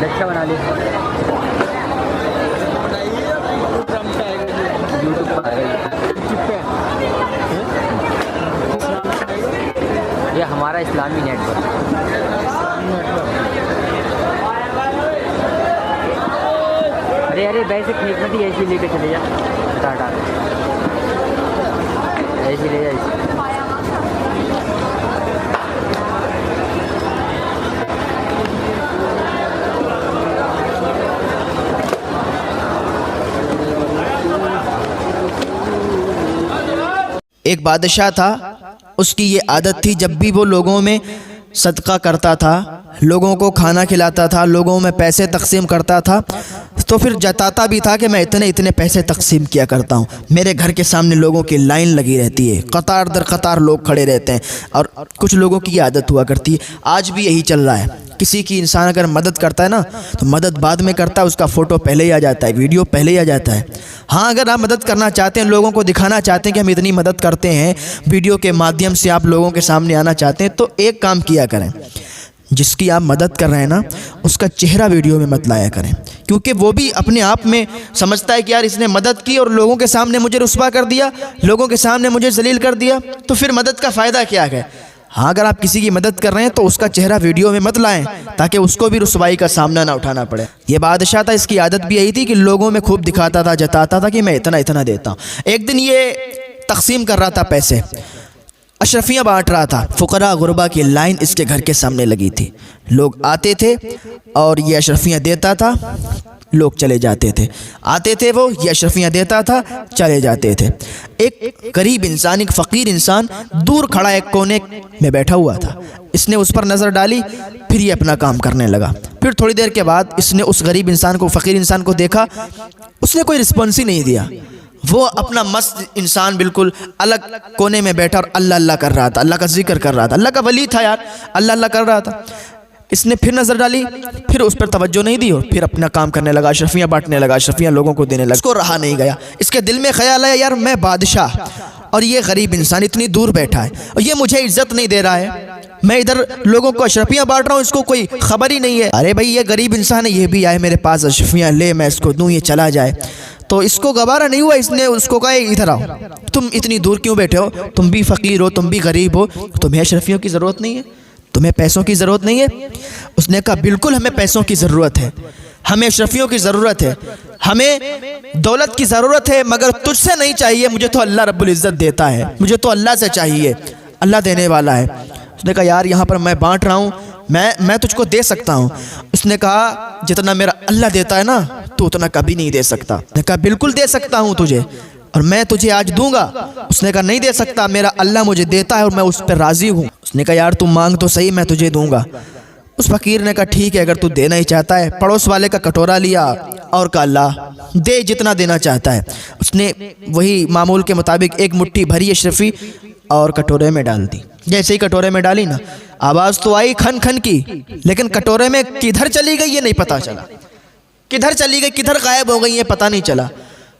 لچھا بنا لے, یوٹیوب پر آئے یہ ہمارا اسلامی نیٹ ورک. ارے ارے ویسے کھینچنا تھی, ایسے لے کے چلے جا, ٹاٹا ایسے لے جا. ایک بادشاہ تھا, اس کی یہ عادت تھی جب بھی وہ لوگوں میں صدقہ کرتا تھا, لوگوں کو کھانا کھلاتا تھا, لوگوں میں پیسے تقسیم کرتا تھا, تو پھر جتاتا بھی تھا کہ میں اتنے پیسے تقسیم کیا کرتا ہوں. میرے گھر کے سامنے لوگوں کی لائن لگی رہتی ہے, قطار در قطار لوگ کھڑے رہتے ہیں, اور کچھ لوگوں کی یہ عادت ہوا کرتی ہے. آج بھی یہی چل رہا ہے, کسی کی انسان اگر مدد کرتا ہے نا تو مدد بعد میں کرتا ہے, اس کا فوٹو پہلے ہی آ جاتا ہے, ویڈیو پہلے ہی آ جاتا ہے. ہاں اگر آپ مدد کرنا چاہتے ہیں, لوگوں کو دکھانا چاہتے ہیں کہ ہم اتنی مدد کرتے ہیں, ویڈیو کے مادھیم سے آپ لوگوں کے سامنے آنا چاہتے ہیں, تو ایک کام کیا کریں, جس کی آپ مدد کر رہے ہیں نا اس کا چہرہ ویڈیو میں مت لایا کریں، کیونکہ وہ بھی اپنے آپ میں سمجھتا ہے کہ یار اس نے مدد کی اور لوگوں کے سامنے مجھے رسوا کر دیا، لوگوں کے سامنے مجھے ذلیل کر دیا، تو پھر مدد کا فائدہ کیا ہے؟ ہاں اگر آپ کسی کی مدد کر رہے ہیں تو اس کا چہرہ ویڈیو میں مت لائیں تاکہ اس کو بھی رسوائی کا سامنا نہ اٹھانا پڑے۔ یہ بادشاہ تھا، اس کی عادت بھی یہی تھی کہ لوگوں میں خوب دکھاتا تھا، جتاتا تھا کہ میں اتنا دیتا ہوں۔ ایک دن یہ تقسیم کر رہا تھا پیسے، اشرفیاں بانٹ رہا تھا، فقراء غربا کی لائن اس کے گھر کے سامنے لگی تھی، لوگ آتے تھے اور یہ اشرفیاں دیتا تھا، لوگ چلے جاتے تھے، آتے تھے وہ، یہ اشرفیاں دیتا تھا، چلے جاتے تھے۔ ایک غریب انسان، ایک فقیر انسان دور کھڑا ایک کونے میں بیٹھا ہوا تھا، اس نے اس پر نظر ڈالی، پھر یہ اپنا کام کرنے لگا۔ پھر تھوڑی دیر کے بعد اس نے اس غریب انسان کو، فقیر انسان کو دیکھا، اس نے کوئی رسپانس ہی نہیں دیا، وہ اپنا مست انسان بالکل الگ کونے میں بیٹھا اور اللہ کر رہا تھا، اللہ کا ذکر کر رہا تھا، اللہ کا ولی تھا یار، اللہ کر رہا تھا۔ اس نے پھر نظر ڈالی، پھر اس پر توجہ نہیں دی اور پھر اپنا کام کرنے لگا، اشرفیاں بانٹنے لگا، اشرفیاں لوگوں کو دینے لگا۔ اس کو رہا نہیں گیا، اس کے دل میں خیال آیا یار میں بادشاہ اور یہ غریب انسان اتنی دور بیٹھا ہے اور یہ مجھے عزت نہیں دے رہا ہے، میں ادھر لوگوں کو اشرفیاں بانٹ رہا ہوں، اس کو کوئی خبر ہی نہیں ہے۔ ارے بھائی یہ غریب انسان ہے، یہ بھی آئے میرے پاس اشرفیاں لے، میں اس کو دوں، یہ چلا جائے۔ تو اس کو گوارا نہیں ہوا، اس نے اس کو کہا ادھر آؤ، تم اتنی دور کیوں بیٹھے ہو؟ تم بھی فقیر ہو، تم بھی غریب ہو، تمہیں اشرفیوں کی ضرورت نہیں ہے، تمہیں پیسوں کی ضرورت نہیں ہے؟ اس نے کہا بالکل ہمیں پیسوں کی ضرورت ہے، ہمیں اشرفیوں کی ضرورت ہے، ہمیں دولت کی ضرورت ہے، مگر تجھ سے نہیں چاہیے، مجھے تو اللہ رب العزت دیتا ہے، مجھے تو اللہ سے چاہیے، اللہ دینے والا ہے۔ اس نے کہا یار یہاں پر میں بانٹ رہا ہوں، میں تجھ کو دے سکتا ہوں۔ اس نے کہا جتنا میرا اللہ دیتا ہے نا تو اتنا کبھی نہیں دے سکتا۔ اس نے کہا بالکل دے سکتا ہوں تجھے اور میں تجھے آج دوں گا۔ اس نے کہا نہیں دے سکتا، میرا اللہ مجھے دیتا ہے اور میں اس پر راضی ہوں۔ اس نے کہا یار تم مانگ تو صحیح، میں تجھے دوں گا۔ اس فقیر نے کہا ٹھیک ہے اگر تو دینا ہی چاہتا ہے۔ پڑوس والے کا کٹورا لیا اور کہا اللہ دے جتنا دینا چاہتا ہے۔ اس نے وہی معمول کے مطابق ایک مٹھی بھری اشرفی اور کٹورے میں ڈال دی۔ جیسے ہی کٹورے میں ڈالی نا آواز تو آئی کھن کھن کی، لیکن کٹورے میں کدھر چلی گئی یہ نہیں پتا چلا، کدھر چلی گئی، کدھر غائب ہو گئی یہ پتہ نہیں چلا۔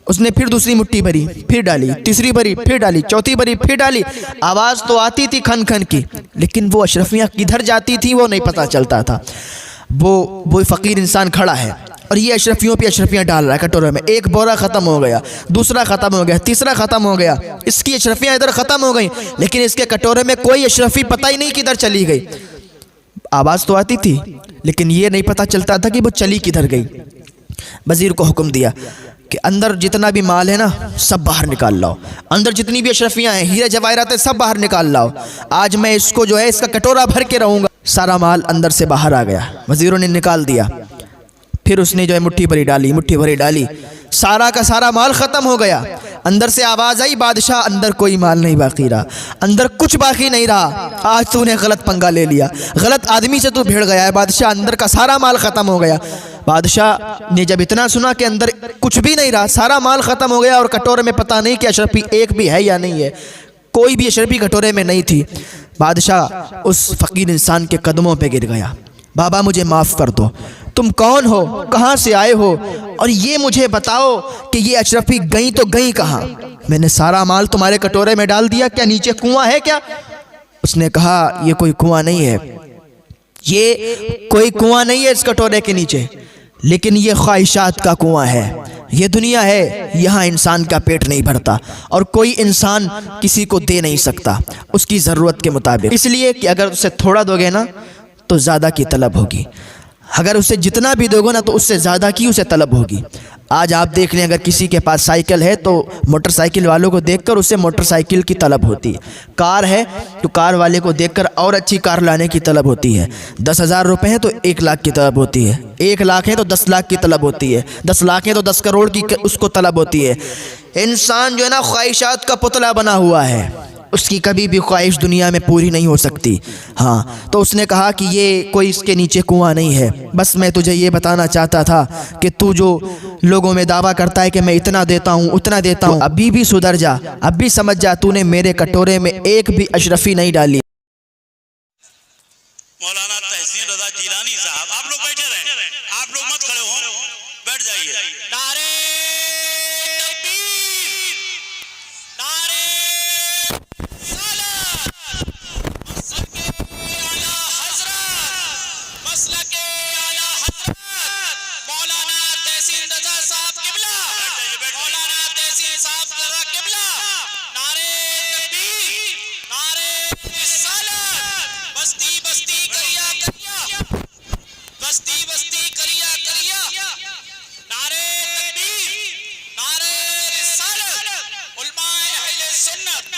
اس نے پھر دوسری مٹھی بھری، پھر ڈالی، تیسری بھری، پھر ڈالی، چوتھی بھری، پھر ڈالی۔ آواز تو آتی تھی کھن کھن کی، لیکن وہ اشرفیاں کدھر جاتی تھیں وہ نہیں پتا چلتا تھا۔ وہ فقیر انسان کھڑا ہے اور یہ اشرفیوں پہ اشرفیاں ڈال رہا ہے کٹورے میں۔ ایک بورا ختم ہو گیا، دوسرا ختم ہو گیا، تیسرا ختم ہو گیا، اس کی اشرفیاں ادھر ختم ہو گئیں، لیکن اس کے کٹورے میں کوئی اشرفی پتہ ہی نہیں کدھر چلی گئی۔ آواز تو آتی تھی لیکن یہ نہیں پتا چلتا تھا کہ وہ چلی کدھر گئی۔ وزیر کو حکم دیا کہ اندر جتنا بھی مال ہے نا سب باہر نکال لاؤ، اندر جتنی بھی اشرفیاں ہیں، ہیرے جواہرات ہیں، سب باہر نکال لاؤ، آج میں اس کو جو ہے اس کا کٹورا بھر کے رہوں گا۔ سارا مال اندر سے باہر آ گیا، وزیروں نے نکال دیا۔ پھر اس نے جو ہے مٹھی بھری ڈالی، مٹھی بھری ڈالی، سارا کا سارا مال ختم ہو گیا۔ اندر سے آواز آئی بادشاہ اندر کوئی مال نہیں باقی رہا، اندر کچھ باقی نہیں رہا، آج تو نے غلط پنگا لے لیا، غلط آدمی سے تو بھیڑ گیا ہے بادشاہ، اندر کا سارا مال ختم ہو گیا۔ بادشاہ نے جب اتنا سنا کہ اندر کچھ بھی نہیں رہا، سارا مال ختم ہو گیا اور کٹورے میں پتہ نہیں کہ اشرفی ایک بھی ہے یا نہیں ہے، کوئی بھی اشرفی کٹورے میں نہیں تھی۔ بادشاہ اس فقیر انسان کے قدموں پہ گر گیا، بابا مجھے معاف کر دو، تم کون ہو، کہاں سے آئے ہو، اور یہ مجھے بتاؤ کہ یہ اشرفی گئیں تو گئیں کہاں؟ میں نے سارا مال تمہارے کٹورے میں ڈال دیا، کیا نیچے کنواں ہے کیا؟ اس نے کہا یہ کوئی کنواں نہیں ہے، یہ کوئی کنواں نہیں ہے اس کٹورے کے نیچے، لیکن یہ خواہشات کا کنواں ہے، یہ دنیا ہے، یہاں انسان کا پیٹ نہیں بھرتا اور کوئی انسان کسی کو دے نہیں سکتا اس کی ضرورت کے مطابق، اس لیے کہ اگر اسے تھوڑا دو گے نا تو زیادہ کی طلب ہوگی، اگر اسے جتنا بھی دو گے نا تو اس سے زیادہ کی اسے طلب ہوگی۔ آج آپ دیکھ لیں اگر کسی کے پاس سائیکل ہے تو موٹر سائیکل والوں کو دیکھ کر اسے موٹر سائیکل کی طلب ہوتی ہے، کار ہے تو کار والے کو دیکھ کر اور اچھی کار لانے کی طلب ہوتی ہے، 10,000 روپے ہیں تو 1 لاکھ کی طلب ہوتی ہے، 1 لاکھ ہے تو 10 لاکھ کی طلب ہوتی ہے، 10 لاکھ ہے تو 10 کروڑ کی اس کو طلب ہوتی ہے۔ انسان جو ہے نا خواہشات کا پتلا بنا ہوا ہے، اس کی کبھی بھی خواہش دنیا میں پوری نہیں ہو سکتی۔ ہاں تو اس نے کہا کہ یہ کوئی اس کے نیچے کنواں نہیں ہے، بس میں تجھے یہ بتانا چاہتا تھا کہ تو جو لوگوں میں دعویٰ کرتا ہے کہ میں اتنا دیتا ہوں اتنا دیتا ہوں، ابھی بھی سدھر جا، اب بھی سمجھ جا تو نے میرے کٹورے میں ایک بھی اشرفی نہیں ڈالی۔ مولانا تحسین رضا جیلانی صاحب، آپ لوگ بیٹھے رہیں، آپ لوگ مت کھڑے ہوں، بیٹھ جائیے۔ نعرہ تکبیر، نعرہ رسالت، سب کے اعلیٰ حضرت بستی بستی کریا کریا نعرے تکبیر نعرے رسالت علماء اہل سنت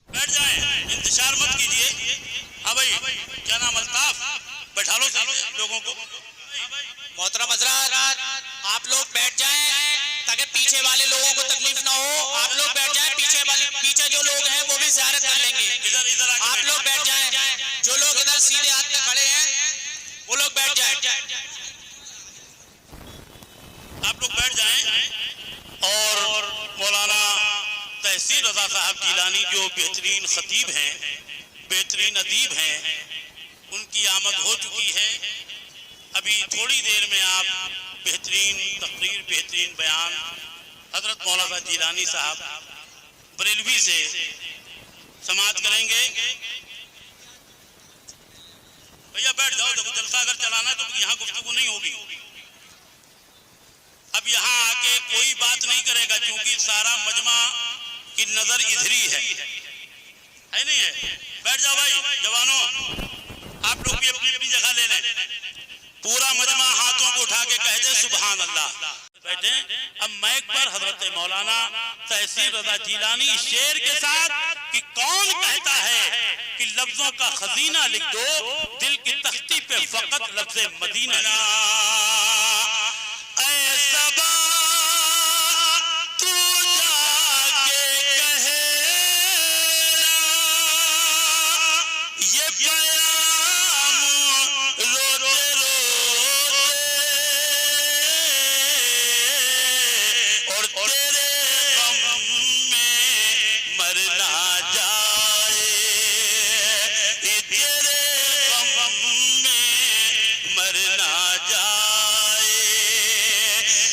بیٹھ جائیں انتشار مت کیجئے ہاں بھائی کیا نام الطاف بیٹھا لو لوگوں کو محترم حضرات آپ لوگ بیٹھ جائیں تاکہ پیچھے والے لوگوں کو تکلیف نہ ہو آپ لوگ بیٹھ جائیں پیچھے جو لوگ ہیں وہ بھی زیارت کر لیں گے ادھر آپ لوگ بیٹھ جائیں جو لوگ ادھر سیدھے ہاتھ میں کھڑے ہیں وہ لوگ بیٹھ جائیں آپ لوگ بیٹھ جائیں اور مولانا تحسین رضا صاحب جیلانی جو بہترین خطیب ہیں بہترین ادیب ہیں ان کی آمد ہو چکی ہے ابھی تھوڑی دیر میں آپ بہترین تقریر بہترین بیان حضرت مولانا جیلانی صاحب بریلوی سے سماعت کریں گے بھیا بیٹھ جاؤ دیکھو جلسہ اگر چلانا ہے تو یہاں گفتگو نہیں ہوگی اب یہاں آ کے کوئی بات نہیں کرے گا کیونکہ سارا مجمع کی نظر ادھر ہی ہے نہیں ہے بیٹھ جاؤ بھائی جوانوں آپ لوگ بھی اپنی اپنی جگہ لے لیں پورا مجمع ہاتھوں کو اٹھا کے کہہ دے سبحان اللہ بیٹھے اب مائک پر حضرت مولانا تحسین رضا جیلانی شعر کے ساتھ کہ کون کہتا ہے کہ لفظوں کا خزینہ لکھ دو دل کی تختی پہ فقط لفظ مدینہ اے صبا تو جا کے کہنا یہ پیام روتے اور تیرے غم میں مرنا جائے تیرے غم میں مرنا جائے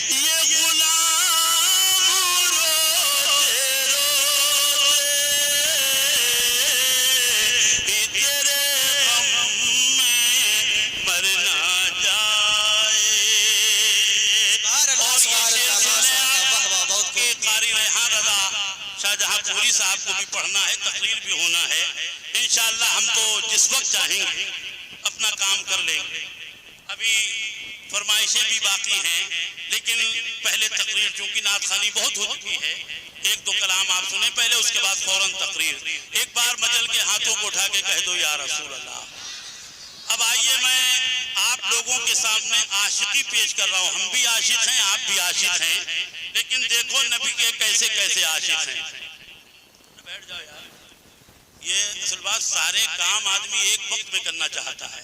یہ غلام روتے تیرے غم میں مرنا جائے اور یہ شعر سنے آپ کہ قاری ریحان رضا شاہجہاں پوری صاحب کو بھی پڑھنا ہے تقریر بھی ہونا ہے انشاءاللہ ہم تو جس وقت چاہیں گے اپنا کام کر لیں گے ابھی فرمائشیں بھی باقی ہیں لیکن پہلے تقریر چونکہ نعت خوانی بہت ہو چکی ہے ایک دو کلام آپ سنیں پہلے اس کے بعد فوراً تقریر ایک بار مجل کے ہاتھوں کو اٹھا کے کہہ دو یا رسول اللہ اب آئیے میں آپ لوگوں کے سامنے عاشقی پیش کر رہا ہوں ہم بھی عاشق ہیں آپ بھی عاشق ہیں لیکن دیکھو نبی کے کیسے کیسے عاشق ہیں بیٹھ جاؤ یار یہ اصل بات سارے کام آدمی ایک وقت میں کرنا چاہتا ہے